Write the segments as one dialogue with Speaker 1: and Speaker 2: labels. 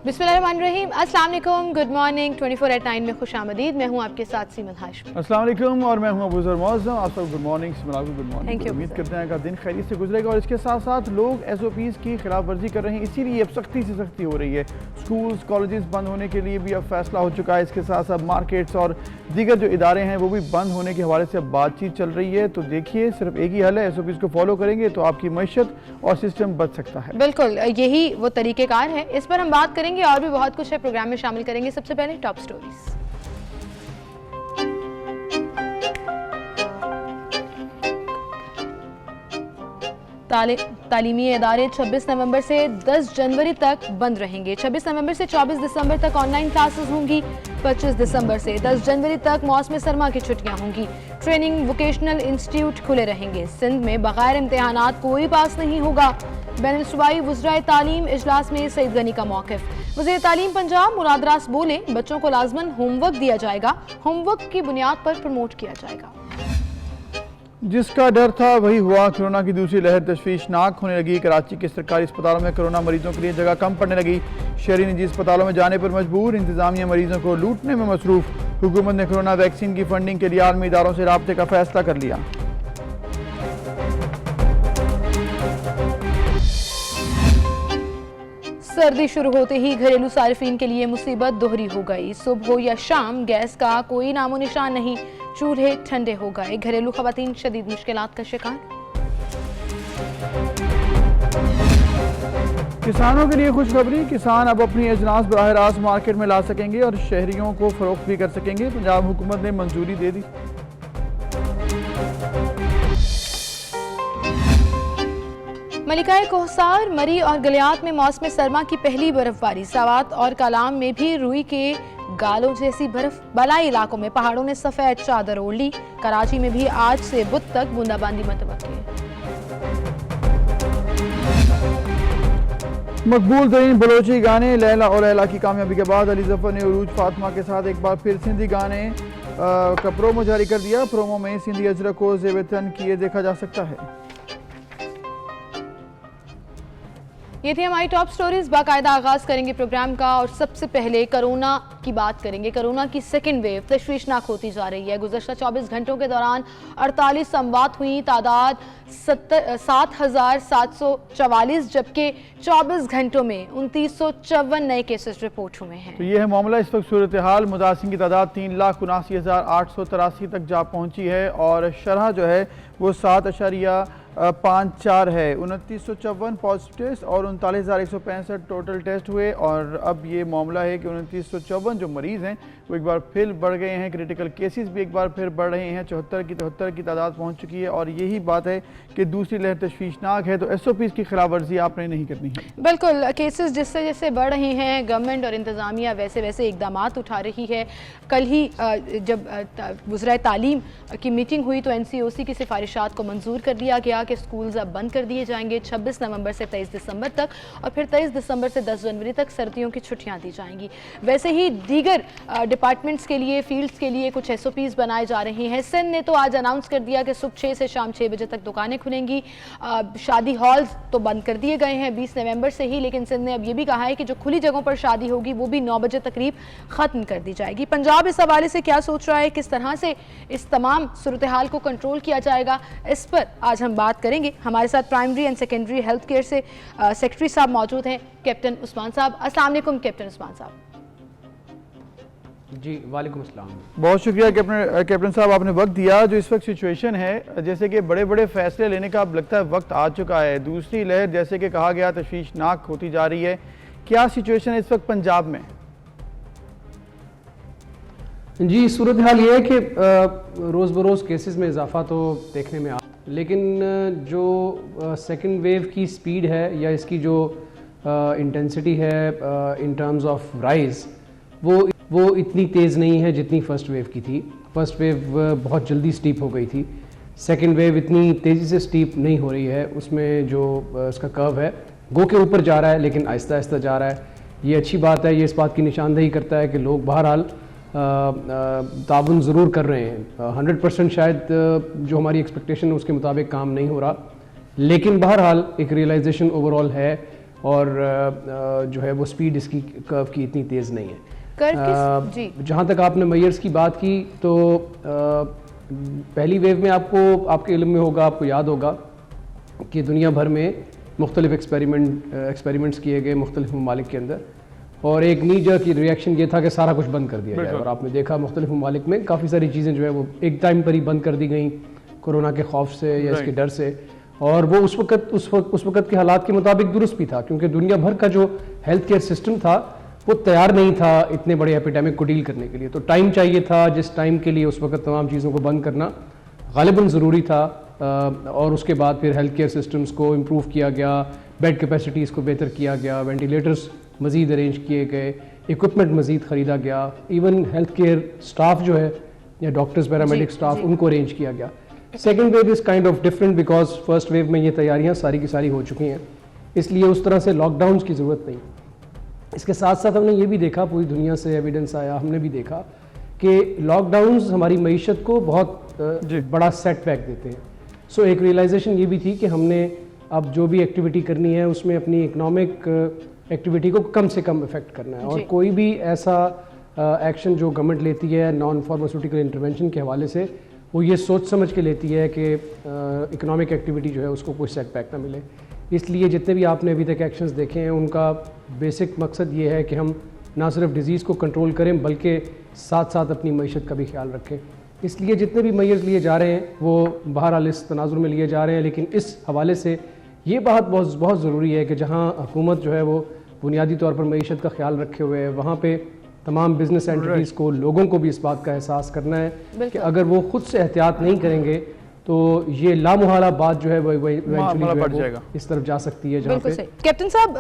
Speaker 1: बिस्मिल्लाहिर्रहमानिर्रहीम। अस्सलाम वालेकुम, गुड मॉर्निंग। 24/9 में खुशामदीद। मैं हूँ आपके साथ सीमन हाशिमी।
Speaker 2: अस्सलाम वालेकुम और मैं हूँ अबूज़र मौज़म। आप सब गुड मॉर्निंग, गुड मॉर्निंग। उम्मीद करते हैं कि दिन खैरियत से गुजरेगा और इसके साथ साथ लोग SOPs की खिलाफ वर्जी कर रहे हैं, इसीलिए अब सख्ती से सख्ती हो रही है। स्कूल्स कॉलेजेस बंद होने के लिए भी अब फैसला हो चुका है। इसके साथ साथ मार्केट्स और दीगर जो इदारे हैं वो भी बंद होने के हवाले से अब बातचीत चल रही है। तो देखिए, सिर्फ एक ही हल है, SOPs को फॉलो करेंगे तो आपकी मईशत और सिस्टम बच सकता है।
Speaker 1: बिल्कुल, यही वो तरीक़ेकार है। इस पर हम बात करेंगे और भी बहुत कुछ है, प्रोग्राम में शामिल करेंगे। सबसे पहले टॉप स्टोरीज। तालीमी इदारे 26 नवंबर से 10 जनवरी तक बंद रहेंगे। 26 नवंबर से 24 दिसंबर तक ऑनलाइन क्लासेस होंगी। 25 दिसंबर से 10 जनवरी तक मौसम सरमा की छुट्टियां होंगी। ट्रेनिंग वोकेशनल इंस्टीट्यूट खुले रहेंगे। सिंध में बगैर इम्तिहानात कोई पास नहीं होगा। बैनुल सूबाई वज़राए तालीम इजलास में सईद गनी का मौक़िफ़। वज़ीर तालीम पंजाब मुराद रास बोले, बच्चों को लाज़मन होमवर्क दिया जाएगा, होमवर्क की बुनियाद पर प्रमोट किया जाएगा।
Speaker 2: जिसका डर था वही हुआ। कोरोना की दूसरी लहर तशवीशनाक होने लगी। कराची के सरकारी अस्पतालों में कोरोना मरीजों के लिए जगह कम पड़ने लगी। शहरी निजी अस्पतालों में जाने पर मजबूर। इंतजामिया मरीजों को लूटने में मसरूफ। हुकूमत ने कोरोना वैक्सीन की फंडिंग के लिए आलमी इदारों से राब्ते का फैसला कर लिया।
Speaker 1: सर्दी शुरू होते ही घरेलू सारिफीन के लिए मुसीबत दोहरी हो गई। सुबह हो या शाम गैस का कोई नामो निशान नहीं। चूल्हे ठंडे हो गए। घरेलू खवातीन शदीद मुश्किलात का शिकार।
Speaker 2: किसानों के लिए खुशखबरी। किसान अब अपनी अजनास बराह रास्त मार्केट में ला सकेंगे और शहरियों को फरोख्त भी कर सकेंगे। पंजाब हुकूमत ने मंजूरी दे दी।
Speaker 1: मलिकाए कोहसार, मरी और गलियात में मौसम सरमा की पहली बर्फबारी। सवात और कालाम में भी रुई के गालों जैसी बर्फ। बलाई इलाकों में पहाड़ों ने सफेद चादर ओढ़ ली। कराची में भी आज से बुध तक बूंदाबांदी मुतवक्किल।
Speaker 2: मकबूल तरीन बलोची गाने लैला और लैला की कामयाबी के बाद अली जफर ने उरूज फातिमा के साथ एक बार फिर सिंधी गाने का प्रोमो जारी कर दिया। प्रोमो में सिंधी अजरक को ज़ेबतन किए देखा जा सकता है।
Speaker 1: ये थी हमारी टॉप स्टोरीज। बाकायदा आगाज करेंगे प्रोग्राम का और सबसे पहले कोरोना की बात करेंगे। कोरोना की सेकेंड वेव तशवीशनाक होती जा रही है। गुज़श्ता 24 घंटों के दौरान 48 अमवात हुई। तादाद 7,744, जबकि 24 घंटों में 2954 नए केसेस रिपोर्ट हुए हैं।
Speaker 2: तो ये है मामला। इस वक्त सूरत हाल, मुतासिरीन की तादाद 3,79,883 तक जा पहुंची है और शरह जो है वो 7.54 है। 2954 पॉजिटिव टेस्ट और 39,165 टोटल टेस्ट हुए और अब ये मामला है कि 2954 जो मरीज़ हैं वो एक बार फिर बढ़ गए हैं। क्रिटिकल केसेस भी एक बार फिर बढ़ रहे हैं। 74 की तादाद पहुंच चुकी है और यही बात है कि दूसरी लहर तशवीशनाक है। तो SOPs की खिलाफ वर्जी आपने नहीं करनी है।
Speaker 1: बिल्कुल, केसेस जिससे जैसे बढ़ रहे हैं, गवर्नमेंट और इंतज़ामिया वैसे वैसे इकदाम उठा रही है। कल ही जब वज़राए तालीम की मीटिंग हुई तो NCOC की सिफारिशात को मंजूर कर दिया गया कि स्कूल्स अब बंद कर दिए जाएंगे 26 नवंबर से 23 दिसंबर तक और फिर 23 दिसंबर से 10 जनवरी तक सर्दियों की छुट्टियां दी जाएंगी। वैसे ही दीगर डिपार्टमेंट्स के लिए, फील्ड्स के लिए कुछ SOPs बनाए जा रहे हैं। सिंध ने तो आज अनाउंस कर दिया कि सुबह 6 से शाम 6 बजे तक दुकानें खुलेंगी। शादी हॉल्स तो बंद कर दिए गए हैं 20 नवंबर से ही, लेकिन सिंध ने अब ये भी कहा है कि जो खुली जगहों पर शादी होगी वो भी 9 बजे तकरीब ख़त्म कर दी जाएगी। पंजाब इस हवाले से क्या सोच रहा है, किस तरह से इस तमाम सूरत हाल को कंट्रोल किया जाएगा, इस पर आज हम बात करेंगे। हमारे साथ primary and secondary health care से सेक्रेटरी साहब मौजूद हैं, कैप्टन उस्मान साहब। अस्सलाम वालेकुम कैप्टन उस्मान साहब।
Speaker 3: जी वालेकुम अस्सलाम।
Speaker 2: बहुत शुक्रिया कैप्टन साहब, आपने वक्त दिया। जो इस वक्त सिचुएशन है, जैसे कि बड़े बड़े फैसले लेने का अब लगता है वक्त आ चुका है। दूसरी लहर जैसे कि कहा गया तशवीशनाक होती जा रही है। क्या सिचुएशन है इस वक्त पंजाब में?
Speaker 3: जी, सूरत हाल ये है कि रोज़ बरोज़ केसेस में इजाफा तो देखने में लेकिन जो सेकंड वेव की स्पीड है या इसकी जो इंटेंसिटी है इन टर्म्स ऑफ राइज वो इतनी तेज़ नहीं है जितनी फ़र्स्ट वेव की थी। फ़र्स्ट वेव बहुत जल्दी स्टीप हो गई थी। सेकंड वेव इतनी तेज़ी से स्टीप नहीं हो रही है। उसमें जो इसका कर्व है गो के ऊपर जा रहा है लेकिन आहिस्ता आहिस्ता जा रहा है। ये अच्छी बात है। ये इस बात की निशानदेही करता है कि लोग बहरहाल ताउन ज़रूर कर रहे हैं। 100% शायद जो हमारी एक्सपेक्टेशन है उसके मुताबिक काम नहीं हो रहा, लेकिन बहरहाल एक रियलाइजेशन ओवरऑल है और जो है वो स्पीड इसकी कर्व की इतनी तेज़ नहीं है।
Speaker 1: जी
Speaker 3: जहाँ तक आपने मेयर्स की बात की तो पहली वेव में आपको आपके इल्म में होगा, आपको याद होगा कि दुनिया भर में मुख्तलिफ एक्सपेरिमेंट्स किए गए मुख्तलिफ ममालिक के अंदर, और एक नीजर की रिएक्शन ये था कि सारा कुछ बंद कर दिया जाए। और आपने देखा मुख्तलिफ ममालिक में काफ़ी सारी चीज़ें जो है वो एक टाइम पर ही बंद कर दी गई कोरोना के खौफ से या इसके डर से, और वो उस वक्त के हालात के मुताबिक दुरुस्त भी था, क्योंकि दुनिया भर का जो हेल्थ केयर सिस्टम था वो तैयार नहीं था इतने बड़े एपिडेमिक को डील करने के लिए। तो टाइम चाहिए था, जिस टाइम के लिए उस वक्त तमाम चीज़ों को बंद करना गालिबन ज़रूरी था, और उसके बाद फिर हेल्थ केयर सिस्टम्स को इम्प्रूव किया गया, बेड कैपेसिटीज़ को बेहतर किया गया, वेंटिलेटर्स मज़ीद अरेंज किए गए, इक्विपमेंट मज़ीद ख़रीदा गया, इवन हेल्थ केयर स्टाफ जो है या डॉक्टर्स पैरामेडिक स्टाफ उनको अरेंज किया गया। Second wave is kind of different because first wave में ये तैयारियाँ सारी की सारी हो चुकी हैं, इसलिए उस तरह से लॉकडाउन की ज़रूरत नहीं। इसके साथ साथ हमने ये भी देखा, पूरी दुनिया से एविडेंस आया, हमने भी देखा कि लॉकडाउन्स हमारी मईशत को बहुत बड़ा सेटबैक देते हैं। सो एक रियलाइजेशन ये भी थी कि हमने अब जो भी एक्टिविटी करनी है उसमें अपनी इकनॉमिक एक्टिविटी को कम से कम इफेक्ट करना है, और कोई भी ऐसा एक्शन जो गवर्नमेंट लेती है नॉन फार्मास्यूटिकल इंटरवेंशन के हवाले से, वो ये सोच समझ के लेती है कि इकनॉमिक एक्टिविटी जो है उसको कोई सेटबैक ना मिले। इसलिए जितने भी आपने अभी तक एक्शंस देखे हैं उनका बेसिक मकसद ये है कि हम ना सिर्फ डिज़ीज़ को कंट्रोल करें बल्कि साथ साथ अपनी मईशत का भी ख्याल रखें। इसलिए जितने भी मेयर्स लिए जा रहे हैं वो बहरहाल इस तनाजुर में लिए जा रहे हैं, लेकिन इस हवाले से ये बात बहुत ज़रूरी है कि जहाँ हुकूमत जो है वो बुनियादी तौर पर मईशत का ख्याल रखे हुए है, वहाँ पे तमाम बिजनेस एंटिटीज़ को, लोगों को भी इस बात का एहसास करना है कि अगर वो खुद से एहतियात नहीं करेंगे तो ये लामुहाला बात जो है वो इस तरफ जा सकती है।
Speaker 1: बिल्कुल सही कैप्टन साहब,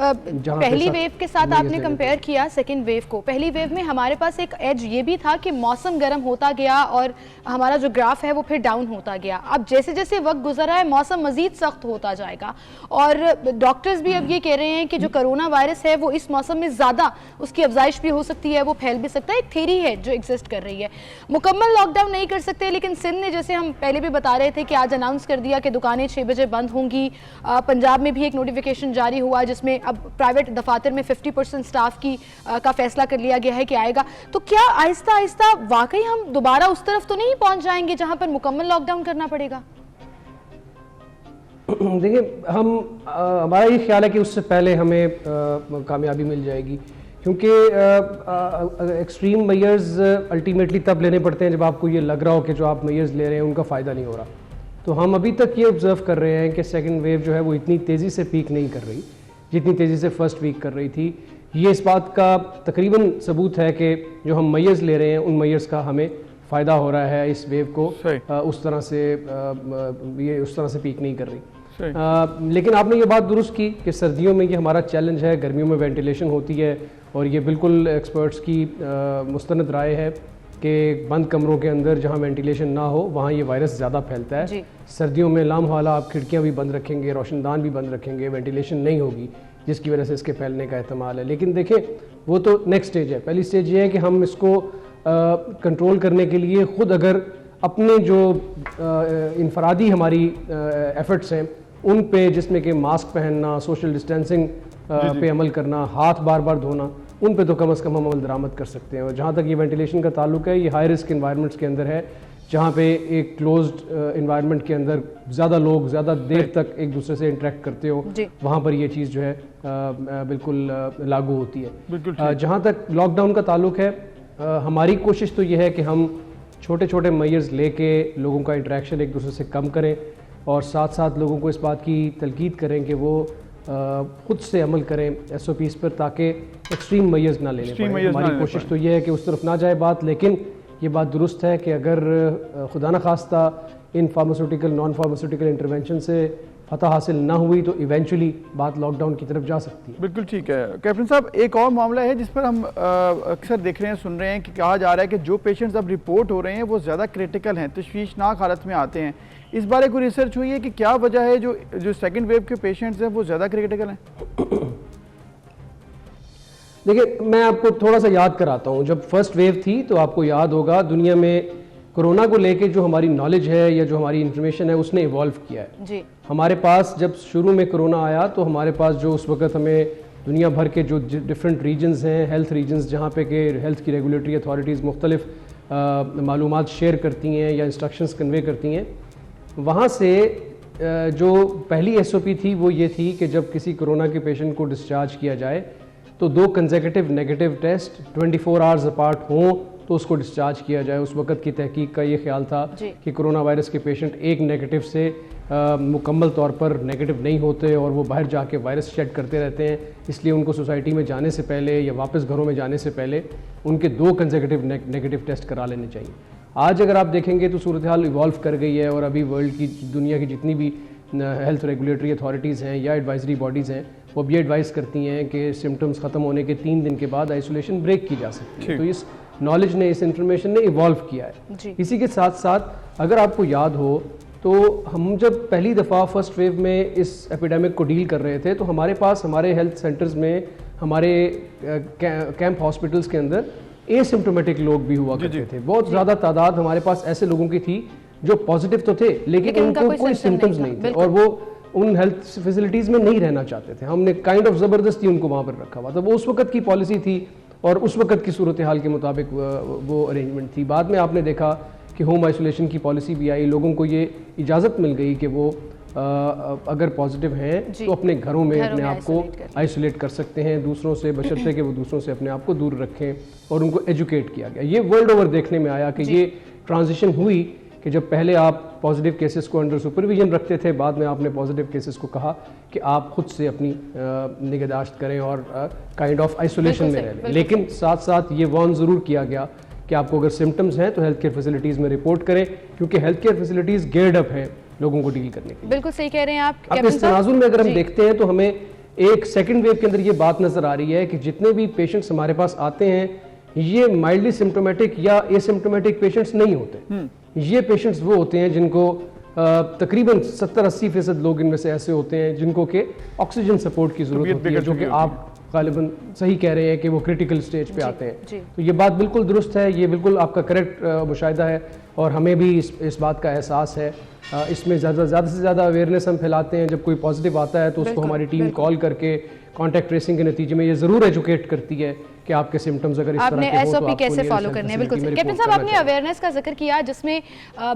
Speaker 1: पहली वेव के साथ आपने कंपेयर किया सेकंड वेव को। पहली वेव में हमारे पास एक एज ये भी था कि मौसम गर्म होता गया और हमारा जो ग्राफ है वो फिर डाउन होता गया। अब जैसे जैसे वक्त गुजरा है मौसम मजीद सख्त होता जाएगा, और डॉक्टर्स भी अब ये कह रहे हैं कि जो कोरोना वायरस है वो इस मौसम में ज़्यादा उसकी अफजाइश भी हो सकती है, वो फैल भी सकता है। एक थ्योरी है जो एग्जिस्ट कर रही है। मुकम्मल लॉकडाउन नहीं कर सकते, लेकिन सिंध ने, जैसे हम पहले भी बता रहे थे कि आज अनाउंस कर दिया कि दुकानें 6 बजे बंद होंगी। पंजाब में भी एक नोटिफिकेशन जारी हुआ जिसमें अब प्राइवेट दफातर में 50% स्टाफ का फैसला कर लिया गया है कि आएगा। तो क्या आहिस्ता आहिस्ता वाकई हम दोबारा उस तरफ तो नहीं पहुंच जाएंगे जहां पर मुकम्मल लॉकडाउन करना पड़ेगा?
Speaker 3: देखिए, हमारा ये ख्याल है कि उससे पहले हमें कामयाबी मिल जाएगी, क्योंकि एक्सट्रीम मेयर्स अल्टीमेटली तब लेने पड़ते हैं जब आपको ये लग रहा हो कि जो आप मेयर्स ले रहे हैं उनका फ़ायदा नहीं हो रहा। तो हम अभी तक ये ऑब्ज़र्व कर रहे हैं कि सेकंड वेव जो है वो इतनी तेज़ी से पीक नहीं कर रही जितनी तेज़ी से फर्स्ट वीक कर रही थी। ये इस बात का तकरीबन सबूत है कि जो हम मेयर्स ले रहे हैं उन मेयर्स का हमें फ़ायदा हो रहा है। इस वेव को उस तरह से पीक नहीं कर रही। लेकिन आपने ये बात दुरुस्त की कि सर्दियों में ये हमारा चैलेंज है, गर्मियों में वेंटिलेशन होती है, और ये बिल्कुल एक्सपर्ट्स की मुस्तनद राय है कि बंद कमरों के अंदर जहाँ वेंटिलेशन ना हो वहाँ ये वायरस ज़्यादा फैलता है। सर्दियों में लामहवाला आप खिड़कियाँ भी बंद रखेंगे, रोशनदान भी बंद रखेंगे, वेंटिलेशन नहीं होगी, जिसकी वजह से इसके फैलने का एहतमाल है। लेकिन देखें, वो तो नेक्स्ट स्टेज है। पहली स्टेज ये है कि हम इसको कंट्रोल करने के लिए खुद अगर अपने जो इनफरादी हमारी एफर्ट्स हैं उन पे, जिसमें कि मास्क पहनना, सोशल डिस्टेंसिंग पे अमल करना, हाथ बार बार धोना, उन पे तो कम से कम हम अमल दरामद कर सकते हैं। और जहाँ तक ये वेंटिलेशन का ताल्लुक है, ये हाई रिस्क इन्वायरमेंट्स के अंदर है, जहाँ पे एक क्लोज्ड इन्वायरमेंट के अंदर ज़्यादा लोग ज़्यादा देर तक एक दूसरे से इंटरेक्ट करते हो, वहाँ पर ये चीज़ जो है बिल्कुल लागू होती है। जहाँ तक लॉकडाउन का ताल्लुक है, हमारी कोशिश तो ये है कि हम छोटे छोटे मेयर्स लेके लोगों का इंटरेक्शन एक दूसरे से कम करें, और साथ साथ लोगों को इस बात की तलकीद करें कि वो खुद से अमल करें SOPs पर, ताकि एक्सट्रीम मेयर्स ना लेने पड़े। हमारी कोशिश तो ये है कि उस तरफ ना जाए बात, लेकिन ये बात दुरुस्त है कि अगर खुदा न खास्ता इन फार्मास्यूटिकल नॉन फार्मास्यूटिकल इंटरवेंशन से फतह हासिल ना हुई तो इवेंचुअली बात लॉकडाउन की तरफ जा सकती है।
Speaker 2: बिल्कुल ठीक है कैप्टन साहब। एक और मामला है जिस पर हम अक्सर देख रहे हैं, सुन रहे हैं कि कहा जा रहा है कि जो पेशेंट्स अब रिपोर्ट हो रहे हैं वो ज़्यादा क्रिटिकल हैं, तशवीशनाक हालत में आते हैं। इस बारे कोई रिसर्च हुई है कि क्या वजह है जो सेकंड वेव के पेशेंट्स हैं वो ज़्यादा क्रिटिकल हैं?
Speaker 3: देखिए, मैं आपको थोड़ा सा याद कराता हूँ। जब फर्स्ट वेव थी तो आपको याद होगा दुनिया में कोरोना को लेके जो हमारी नॉलेज है या जो हमारी इंफॉर्मेशन है उसने इवॉल्व किया है
Speaker 1: जी।
Speaker 3: हमारे पास जब शुरू में कोरोना आया तो हमारे पास जो उस वक्त हमें दुनिया भर के जो डिफरेंट रीजन्स हैं, हेल्थ रीजन्स जहाँ पे के हेल्थ की रेगुलेटरी अथॉरिटीज़ मुख्तलिफ मालूमात शेयर करती हैं या इंस्ट्रक्शंस कन्वे करती हैं, वहाँ से जो पहली SOP थी वो ये थी कि जब किसी कोरोना के पेशेंट को डिस्चार्ज किया जाए तो 2 consecutive negative test 24 hours apart हों तो उसको डिस्चार्ज किया जाए। उस वक्त की तहकीक का ये ख्याल था कि कोरोना वायरस के पेशेंट एक नेगेटिव से मुकम्मल तौर पर नेगेटिव नहीं होते और वो बाहर जाके वायरस शेड करते रहते हैं, इसलिए उनको सोसाइटी में जाने से पहले या वापस घरों में जाने से पहले उनके 2 कंसेक्यूटिव नेगेटिव टेस्ट करा लेने चाहिए। आज अगर आप देखेंगे तो सूरत हाल इवॉल्व कर गई है और अभी वर्ल्ड की दुनिया की जितनी भी हेल्थ रेगुलेटरी अथॉरिटीज़ हैं या एडवाइजरी बॉडीज़ हैं वो भी एडवाइस करती हैं कि सिम्टम्स ख़त्म होने के 3 दिन के बाद आइसोलेशन ब्रेक की जा सकती है। तो इस नॉलेज ने, इस इंफॉर्मेशन ने इवॉल्व किया है। इसी के साथ साथ अगर आपको याद हो तो हम जब पहली दफ़ा फर्स्ट वेव में इस एपिडेमिक को डील कर रहे थे तो हमारे पास हमारे हेल्थ सेंटर्स में, हमारे कैंप हॉस्पिटल्स के अंदर एसिम्प्टोमेटिक लोग भी हुआ करते थे। बहुत ज़्यादा तादाद हमारे पास ऐसे लोगों की थी जो पॉजिटिव तो थे लेकिन उनको कोई सिम्टम्स नहीं थे और वो उन हेल्थ फैसिलिटीज़ में नहीं रहना चाहते थे। हमने काइंड ऑफ ज़बरदस्ती उनको वहाँ पर रखा हुआ था। वो उस वक्त की पॉलिसी थी और उस वक्त की सूरत हाल के मुताबिक वो अरेंजमेंट थी। बाद में आपने देखा कि होम आइसोलेशन की पॉलिसी भी आई, लोगों को ये इजाज़त मिल गई कि वो अगर पॉजिटिव हैं तो अपने घरों में अपने आप को आइसोलेट कर सकते हैं दूसरों से, बशर्ते कि वो दूसरों से अपने आप को दूर रखें, और उनको एजुकेट किया गया। ये वर्ल्ड ओवर देखने में आया कि ये ट्रांजिशन हुई कि जब पहले आप पॉजिटिव केसेस को अंडर सुपरविजन रखते थे, बाद में आपने पॉजिटिव केसेस को कहा कि आप खुद से अपनी निगहदाश्त करें और काइंड ऑफ आइसोलेशन में रहें। लेकिन साथ साथ ये वार्न ज़रूर किया गया कि आपको अगर सिम्टम्स हैं तो हेल्थ केयर फैसिलिटीज़ में रिपोर्ट करें, क्योंकि health care facilities geared up हैं लोगों को डील करने के लिए।
Speaker 1: बिल्कुल सही कह रहे हैं आप।
Speaker 3: अब इस तनाजुर में अगर हम देखते हैं तो हमें एक सेकेंड वेव के अंदर ये बात नज़र आ रही है कि जितने भी पेशेंट्स हमारे पास आते हैं ये माइल्डली सिम्टोमेटिक या एसिम्टोमेटिक पेशेंट्स नहीं होते। ये पेशेंट्स वो होते हैं जिनको तकरीबन 70-80% लोग इनमें से ऐसे होते हैं जिनको के ऑक्सीजन सपोर्ट की जरूरत होती है, जो कि आप गालिबन सही कह रहे हैं कि वो क्रिटिकल स्टेज पे आते हैं। तो ये बात बिल्कुल दुरुस्त है, ये बिल्कुल आपका करेक्ट मुशाहिदा है और हमें भी इस बात का एहसास है। इसमें ज़्यादा से ज़्यादा अवेयरनेस हम फैलाते हैं। जब कोई पॉजिटिव आता है तो उसको हमारी टीम कॉल करके कॉन्टैक्ट ट्रेसिंग के नतीजे में ये ज़रूर एजुकेट करती है कि आपके सिम्टम्स अगर इस तरह के हो तो
Speaker 1: आपने SOP कैसे फॉलो करने हैं। बिल्कुल कैप्टन साहब, आपने अवेयरनेस का जिक्र किया जिसमें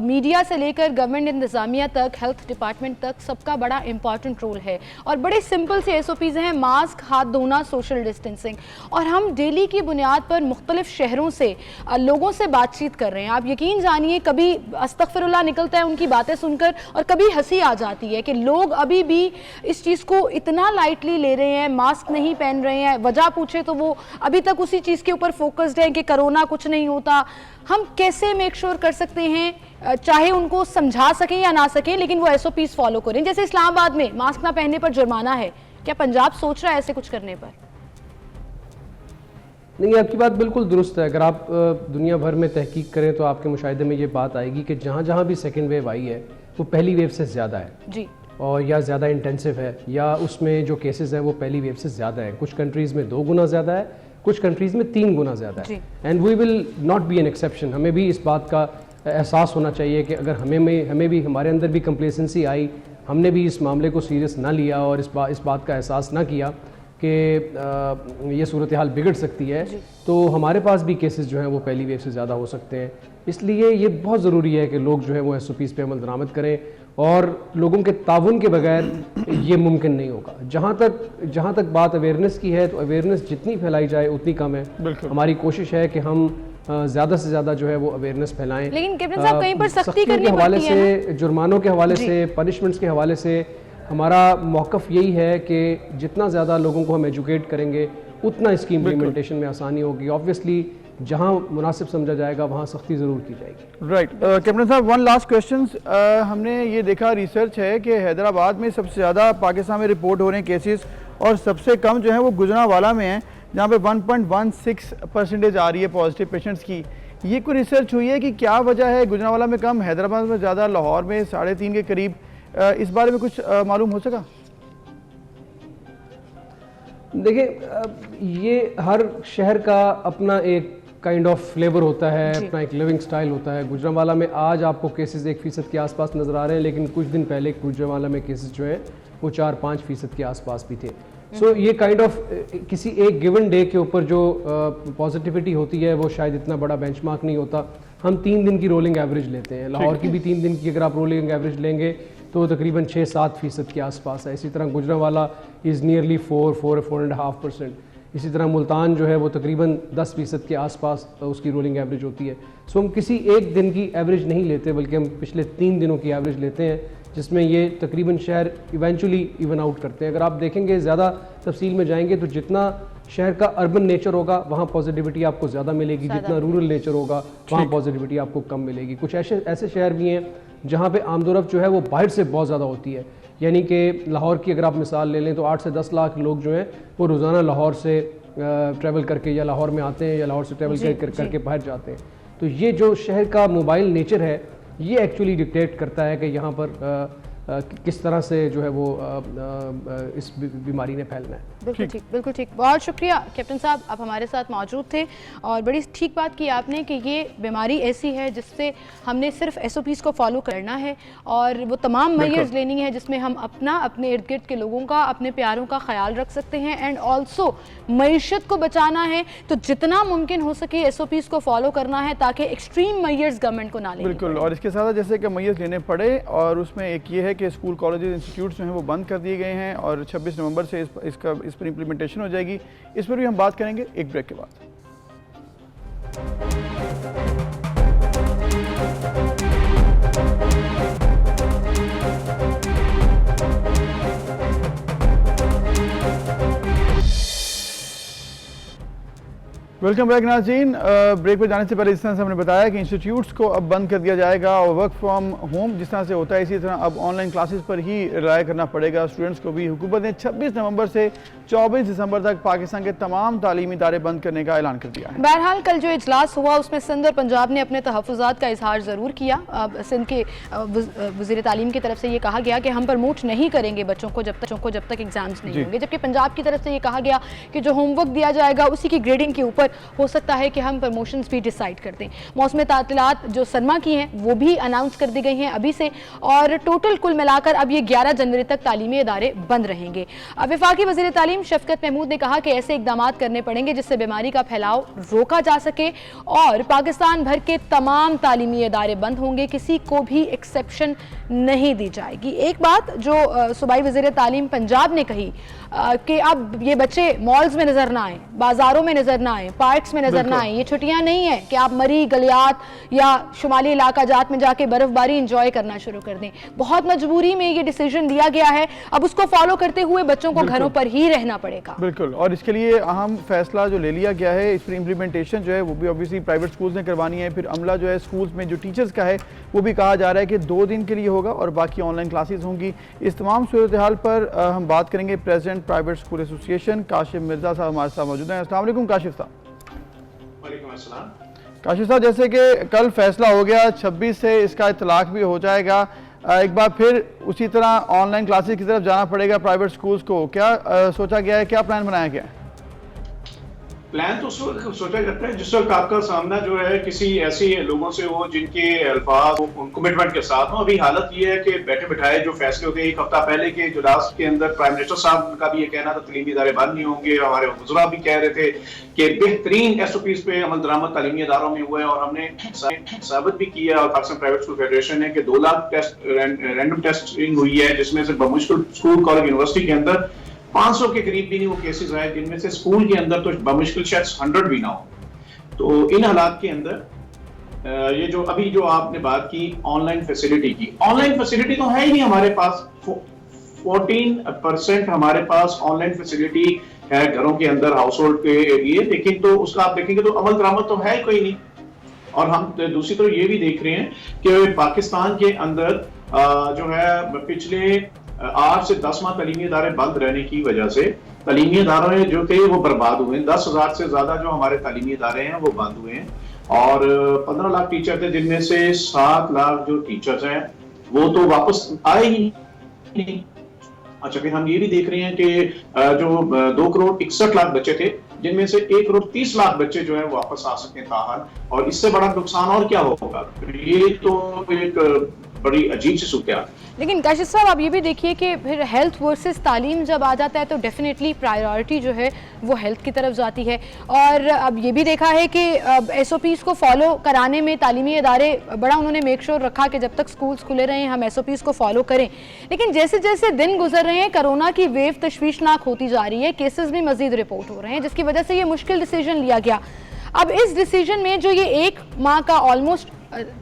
Speaker 1: मीडिया से लेकर गवर्नमेंट इंतजामिया तक, हेल्थ डिपार्टमेंट तक सबका बड़ा इंपॉर्टेंट रोल है और बड़े सिंपल से SOPs हैं, मास्क, हाथ धोना, सोशल डिस्टेंसिंग, और हम डेली की बुनियाद पर मुख्तलिफ शहरों से लोगों से बातचीत कर रहे हैं। आप यकीन जानिए कभी अस्तगफिरुल्लाह निकलता है उनकी बातें सुनकर और कभी हंसी आ जाती है कि लोग अभी भी इस चीज़ को इतना लाइटली ले रहे हैं, मास्क नहीं पहन रहे हैं। वजह पूछे तो वो अभी तक उसी चीज के ऊपर फोकस्ड है कि कोरोना कुछ नहीं होता। हम कैसे मेक श्योर कर सकते हैं, चाहे उनको समझा सकें या ना सकें, लेकिन वो SOPs फॉलो करें? जैसे इस्लामाबाद में मास्क ना पहनने पर जुर्माना है, क्या पंजाब सोच रहा है ऐसे कुछ करने पर?
Speaker 3: नहीं, आपकी बात बिल्कुल दुरुस्त है। अगर आप दुनिया भर में तहकीक करें तो आपके मुशाहिदे में ये बात आएगी कि जहाँ जहाँ भी सेकेंड वेव आई है वो पहली वेव से ज़्यादा है
Speaker 1: जी,
Speaker 3: और या ज़्यादा इंटेंसिव है, या उसमें जो केसेस हैं वो पहली वेव से ज़्यादा है। कुछ कंट्रीज़ में 2 गुना ज़्यादा है, कुछ कंट्रीज़ में 3 गुना ज़्यादा है। And we will not be an exception. हमें भी इस बात का एहसास होना चाहिए कि अगर हमें भी, हमारे अंदर भी कंप्लेसेंसी आई, हमने भी इस मामले को सीरियस ना लिया और इस बात का एहसास ना किया कि ये सूरत हाल बिगड़ सकती है, तो हमारे पास भी केसेस जो हैं वो पहली वेव से ज़्यादा हो सकते हैं। इसलिए ये बहुत ज़रूरी है कि लोग जो है वो SOPs पे अमल दरामद करें और लोगों के ताउन के बगैर ये मुमकिन नहीं होगा। जहाँ तक बात अवेयरनेस की है तो अवेयरनेस जितनी फैलाई जाए उतनी कम है। हमारी कोशिश है कि हम ज़्यादा से ज़्यादा जो है वो अवेयरनेस फैलाएं।
Speaker 1: लेकिन कैप्टन साहब कहीं पर सख्ती करनी
Speaker 3: के हवाले
Speaker 1: पड़ती है
Speaker 3: से, जुर्मानों के हवाले से, पनिशमेंट्स के हवाले से हमारा मौक़िफ़ यही है कि जितना ज़्यादा लोगों को हम एजुकेट करेंगे उतना इसकी इम्प्लीमेंटेशन में आसानी होगी। ऑब्वियसली जहाँ मुनासिब समझा जाएगा वहाँ सख्ती ज़रूर की जाएगी।
Speaker 2: राइट कैप्टन साहब, वन लास्ट क्वेश्चन। हमने ये देखा, रिसर्च है कि हैदराबाद में सबसे ज़्यादा पाकिस्तान में रिपोर्ट हो रहे हैं केसेस और सबसे कम जो है वो गुजरांवाला में है, जहाँ पे 1.16% आ रही है पॉजिटिव पेशेंट्स की। ये कोई रिसर्च हुई है कि क्या वजह है गुजरांवाला में कम, हैदराबाद में ज़्यादा, लाहौर में 3.5 के करीब? इस बारे में कुछ मालूम हो सका?
Speaker 3: देखिए, ये हर शहर का अपना एक काइंड ऑफ फ्लेवर होता है, अपना एक लिविंग स्टाइल होता है। गुजरांवाला में आज आपको केसेस 1% के आसपास नज़र आ रहे हैं, लेकिन कुछ दिन पहले गुजरांवाला में केसेस जो हैं वो 4-5% के आसपास भी थे। सो ये काइंड ऑफ किसी एक गिवन डे के ऊपर जो पॉजिटिविटी होती है वो शायद इतना बड़ा बेंचमार्क नहीं होता। हम 3 दिन की रोलिंग एवरेज लेते हैं। लाहौर की भी 3 दिन की अगर आप रोलिंग एवरेज लेंगे तो तकरीबन 6-7% के आसपास है। इसी तरह गुजरांवाला इज़ नियरली 4.5%। इसी तरह मुल्तान जो है वो तकरीबन 10% के आसपास उसकी रोलिंग एवरेज होती है। सो हम किसी एक दिन की एवरेज नहीं लेते, बल्कि हम पिछले 3 दिनों की एवरेज लेते हैं, जिसमें ये तकरीबन शहर इवेंचुअली इवन आउट करते हैं। अगर आप देखेंगे, ज़्यादा तफसील में जाएंगे तो जितना शहर का अर्बन नेचर होगा वहाँ पॉजिटिविटी आपको ज़्यादा मिलेगी, जितना रूरल नेचर होगा वहाँ पॉजिटिविटी आपको कम मिलेगी। कुछ ऐसे शहर भी हैं जहाँ पे आमदोरफ्त जो है वो बाहर से बहुत ज़्यादा होती है। यानी कि लाहौर की अगर आप मिसाल ले लें तो 8 से 10 लाख लोग जो हैं वो रोज़ाना लाहौर से ट्रैवल करके या लाहौर में आते हैं या लाहौर से ट्रैवल करके बाहर जाते हैं। तो ये जो शहर का मोबाइल नेचर है ये एक्चुअली डिक्टेट करता है कि यहाँ पर किस तरह से जो है वो इस बीमारी ने फैलना है।
Speaker 1: बिल्कुल ठीक। बहुत शुक्रिया कैप्टन साहब, आप हमारे साथ मौजूद थे और बड़ी ठीक बात की आपने कि ये बीमारी ऐसी है जिससे हमने सिर्फ SOPs को फॉलो करना है और वो तमाम मेजर्स लेनी है जिसमें हम अपने इर्द गिर्द के लोगों का, अपने प्यारों का ख्याल रख सकते हैं एंड ऑल्सो मईशत को बचाना है। तो जितना मुमकिन हो सके SOPs को फॉलो करना है ताकि एक्सट्रीम मेजर्स गवर्नमेंट को ना लें।
Speaker 2: बिल्कुल, और इसके साथ जैसे कि मेजर्स लेने पड़े और उसमें एक ये है कि स्कूल, कॉलेजेस, इंस्टीट्यूट्स जो हैं वो बंद कर दिए गए हैं और 26 नवंबर से इस पर इम्प्लीमेंटेशन हो जाएगी। इस पर भी हम बात करेंगे एक ब्रेक के बाद। वेलकम बैक नाज़रीन। ब्रेक पर जाने से पहले जिस तरह से हमने बताया कि इंस्टीट्यूट्स को अब बंद कर दिया जाएगा और वर्क फ्रॉम होम जिस तरह से होता है इसी तरह अब ऑनलाइन क्लासेस पर ही रिलाय करना पड़ेगा स्टूडेंट्स को भी। हुकूमत ने 26 नवंबर से 24 दिसंबर तक पाकिस्तान के तमाम तालीमी इदारे बंद करने का ऐलान कर दिया है।
Speaker 1: बहरहाल कल जो इजलास हुआ उसमें सिंध और पंजाब ने अपने तहफ़्फ़ुज़ात का इजहार ज़रूर किया। सिंध के वज़ीर तालीम की तरफ से ये कहा गया कि हम प्रमोट नहीं करेंगे बच्चों को जब तक एग्जाम्स नहीं होंगे, जबकि पंजाब की तरफ से ये कहा गया कि जो होमवर्क दिया जाएगा उसी की ग्रेडिंग के ऊपर हो सकता है कि हम प्रमोशंस भी डिसाइड कर दें। मौसम तातीलात जो सनमा की हैं वो भी अनाउंस कर दी गई हैं अभी से और टोटल कुल मिलाकर अब ये 11 जनवरी तक तालीमी इदारे बंद रहेंगे। वफाकी वज़ीर तालीम शफ़क़त महमूद ने कहा कि ऐसे इक़दाम करने पड़ेंगे जिससे बीमारी का फैलाव रोका जा सके और पाकिस्तान भर के तमाम तालीमी इदारे बंद होंगे, किसी को भी एक्सेप्शन नहीं दी जाएगी। एक बात जो सूबाई वज़ीर तालीम पंजाब ने कही कि अब ये बच्चे मॉल्स में नजर ना आए, बाजारों में नजर ना आए, पार्क्स में नजर ना आए। ये छुट्टियां नहीं है कि आप मरी, गलियात या शुमाली इलाका जात में जाके बर्फबारी एंजॉय करना शुरू कर दें। बहुत मजबूरी में ये डिसीजन लिया गया है, अब उसको फॉलो करते हुए बच्चों को घरों पर ही रहना पड़ेगा।
Speaker 2: बिल्कुल, और इसके लिए अहम फैसला जो ले लिया गया है, इस पर इम्प्लीमेंटेशन जो है वो भी ऑब्वियसली प्राइवेट स्कूल्स ने करवानी है। फिर अमला जो है स्कूल्स में जो टीचर्स का है वो भी कहा जा रहा है कि 2 दिन के लिए होगा और बाकी ऑनलाइन क्लासेस होंगी। इस तमाम सूरत हाल पर हम बात करेंगे। President private school association Kashif Mirza साहब हमारे साथ मौजूद हैं। अस्सलाम वालेकुम काशिफ साहब। काशिफ साहब, जैसे कि कल फैसला हो गया 26 से इसका इतलाक भी हो जाएगा, एक बार फिर उसी तरह ऑनलाइन क्लासेस की तरफ जाना पड़ेगा प्राइवेट स्कूल्स को, क्या सोचा गया है, क्या प्लान बनाया गया है?
Speaker 4: प्लान तो सोचा जाता है जिस वक्त आपका सामना जो है किसी ऐसे लोगों से हो जिनके अल्फाज कमिटमेंट के साथ हो। अभी हालत ये है कि बैठे बिठाए जो फैसले होते हैं, एक हफ्ता पहले के इजलास के अंदर प्राइम मिनिस्टर साहब का भी ये कहना था तलीमी इदारे बंद नहीं होंगे। हमारे वज़रा भी कह रहे थे कि बेहतरीन SOPs पे अमल दरामद तालीमी इदारों में हुआ है और हमने साबित भी किया और पाकिस्तान प्राइवेट स्कूल फेडरेशन है कि 2 लाख टेस्ट रैंडम टेस्टिंग हुई है, जिसमें से बमुश्किल स्कूल, कॉलेज, यूनिवर्सिटी के अंदर 500 के करीब भी नहीं वो केसेस आए, जिनमें से स्कूल के अंदर तो बमुश्किल शायद 100 भी ना हो। तो इन हालात के अंदर ये जो अभी जो आपने बात की ऑनलाइन फैसिलिटी की, ऑनलाइन फैसिलिटी तो है ही नहीं हमारे पास। 14% हमारे पास ऑनलाइन फैसिलिटी है घरों के अंदर, हाउस होल्ड के लिए, लेकिन तो उसका आप देखेंगे तो अमल दरामद तो है कोई नहीं। और हम दूसरी तरफ ये भी देख रहे हैं कि पाकिस्तान के अंदर जो है पिछले 8 से 10 माह तलीमी इदारे बंद रहने की वजह से तलीमी इदारे जो थे वो बर्बाद हुए। 10,000 से ज्यादा जो हमारे तलीमी इदारे हैं वो बंद हुए हैं और 15 लाख टीचर थे, जिनमें से 7 लाख जो टीचर्स हैं वो तो वापस आए ही नहीं। अच्छा, फिर हम ये भी देख रहे हैं कि जो 2 करोड़ 61 लाख बच्चे थे जिनमें से 1,30,00,000 बच्चे जो है वापस आ सकें ताहाल, और इससे बड़ा नुकसान और क्या होगा? ये तो एक बड़ी अजीब सी सूरत।
Speaker 1: लेकिन काशिफ साहब आप ये भी देखिए कि फिर हेल्थ वर्सेस तालीम जब आ जाता है तो डेफिनेटली प्रायोरिटी जो है वो हेल्थ की तरफ जाती है। और अब ये भी देखा है कि SOPs को फॉलो कराने में तालीमी इदारे बड़ा उन्होंने मेक श्योर रखा कि जब तक स्कूल्स खुले रहें हम SOPs को फॉलो करें। लेकिन जैसे जैसे दिन गुजर रहे हैं कोरोना की वेव तशवीशनाक होती जा रही है, केसेस भी मजीद रिपोर्ट हो रहे हैं, जिसकी वजह से ये मुश्किल डिसीजन लिया गया। अब इस डिसीजन में जो ये 1 माह का ऑलमोस्ट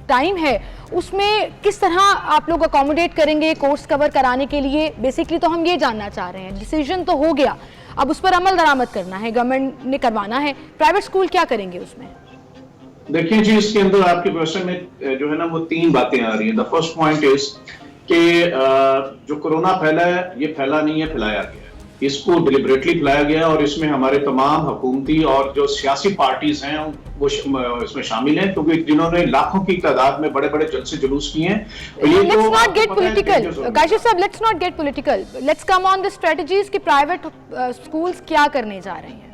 Speaker 1: टाइम है उसमें किस तरह आप लोग अकोमोडेट करेंगे कोर्स कवर कराने के लिए? बेसिकली तो हम ये जानना चाह रहे हैं। डिसीजन तो हो गया, अब उस पर अमल दरामद करना है, गवर्नमेंट ने करवाना है, प्राइवेट स्कूल क्या करेंगे उसमें?
Speaker 4: देखिए जी, इसके अंदर आपके क्वेश्चन में जो है ना वो 3 बातें आ रही हैं। द फर्स्ट पॉइंट इज कि जो कोरोना फैला है ये फैला नहीं है, फैलाया गया है। इसको डिलिबरेटली फैलाया गया और इसमें हमारे तमाम हुकूमती और जो सियासी पार्टीज हैं वो इसमें शामिल हैं, क्योंकि जिन्होंने लाखों की तादाद में बड़े बड़े जलसे जुलूस किए हैं।
Speaker 1: Let's not get political, Kashif साहब, let's not get political. Let's come on the strategies कि प्राइवेट स्कूल्स क्या करने जा रहे हैं।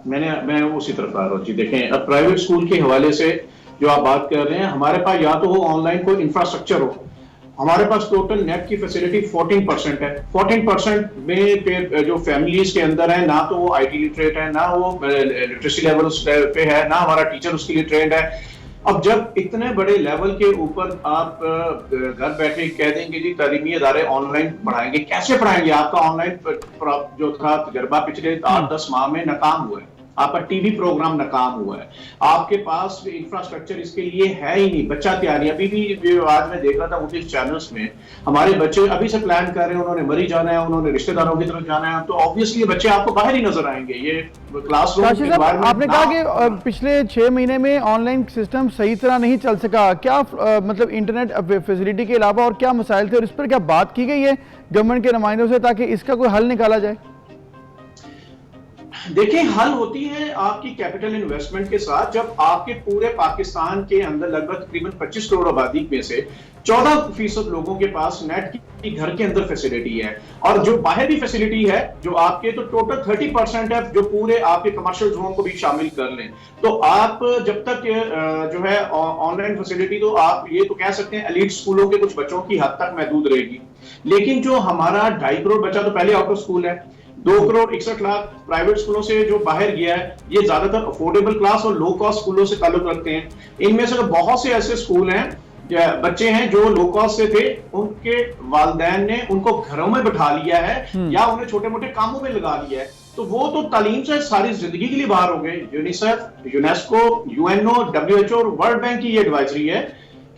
Speaker 4: मैं उसी तरफ आ रहा हूँ जी। देखें, अब प्राइवेट स्कूल के हवाले से जो आप बात कर रहे हैं, हमारे पास या तो वो ऑनलाइन कोई इंफ्रास्ट्रक्चर हो। हमारे पास टोटल नेट की फैसिलिटी 14% है। 14% में जो फैमिलीज के अंदर है, ना तो वो IT लिटरेट है, ना वो लिटरेसी लेवल पे है, ना हमारा टीचर उसके लिए ट्रेंड है। अब जब इतने बड़े लेवल के ऊपर आप घर बैठे कह देंगे जी तालीमी इदारे ऑनलाइन पढ़ाएंगे, कैसे पढ़ाएंगे? आपका ऑनलाइन जो था तजर्बा पिछले 8-10 माह में नाकाम हुआ है, आपका टीवी प्रोग्राम नाकाम हुआ है, आपके पास इंफ्रास्ट्रक्चर इसके लिए है ही नहीं। बच्चा तैयारी अभी भी आज मैं देख रहा था उनके चैनल्स में, हमारे बच्चे अभी से प्लान कर रहे हैं, उन्होंने मरी जाना है, उन्होंने रिश्तेदारों की तरफ जाना है, तो ऑब्वियसली बच्चे आपको बाहर ही नजर आएंगे। ये क्लासरूम
Speaker 2: आपने कहा कि पिछले 6 महीने में ऑनलाइन सिस्टम सही तरह नहीं चल सका, क्या मतलब इंटरनेट फैसिलिटी के अलावा और क्या मसाइल थे और इस पर क्या बात की गई है गवर्नमेंट के नुमाइंदों से ताकि इसका कोई हल निकाला जाए?
Speaker 4: देखिए, हल होती है आपकी कैपिटल इन्वेस्टमेंट के साथ। जब आपके पूरे पाकिस्तान के अंदर लगभग तकरीबन 25 करोड़ आबादी में से 14% लोगों के पास नेट की घर के अंदर फैसिलिटी है, और जो बाहर भी फैसिलिटी है जो आपके तो टोटल 30% है जो पूरे आपके कमर्शियल जोन को भी शामिल कर लें, तो आप जब तक जो है ऑनलाइन फैसिलिटी, तो आप ये तो कह सकते हैं एलीट स्कूलों के कुछ बच्चों की हद तक महदूद रहेगी। लेकिन जो हमारा 2.5 करोड़ बच्चा तो पहले आउट ऑफ स्कूल है, 2,61,00,000 प्राइवेट स्कूलों से जो बाहर गया है, ये ज्यादातर अफोर्डेबल क्लास और लो कॉस्ट स्कूलों से ताल्लुक रखते हैं। इनमें से बहुत से ऐसे स्कूल हैं, बच्चे हैं जो लो कॉस्ट से थे, उनके वालिदैन ने उनको घरों में बैठा लिया है या उन्हें छोटे मोटे कामों में लगा लिया है, तो वो तो तालीम से सारी जिंदगी के लिए बाहर हो गए। यूनिसेफ, यूनेस्को, UNO, WHO और वर्ल्ड बैंक की ये एडवाइजरी है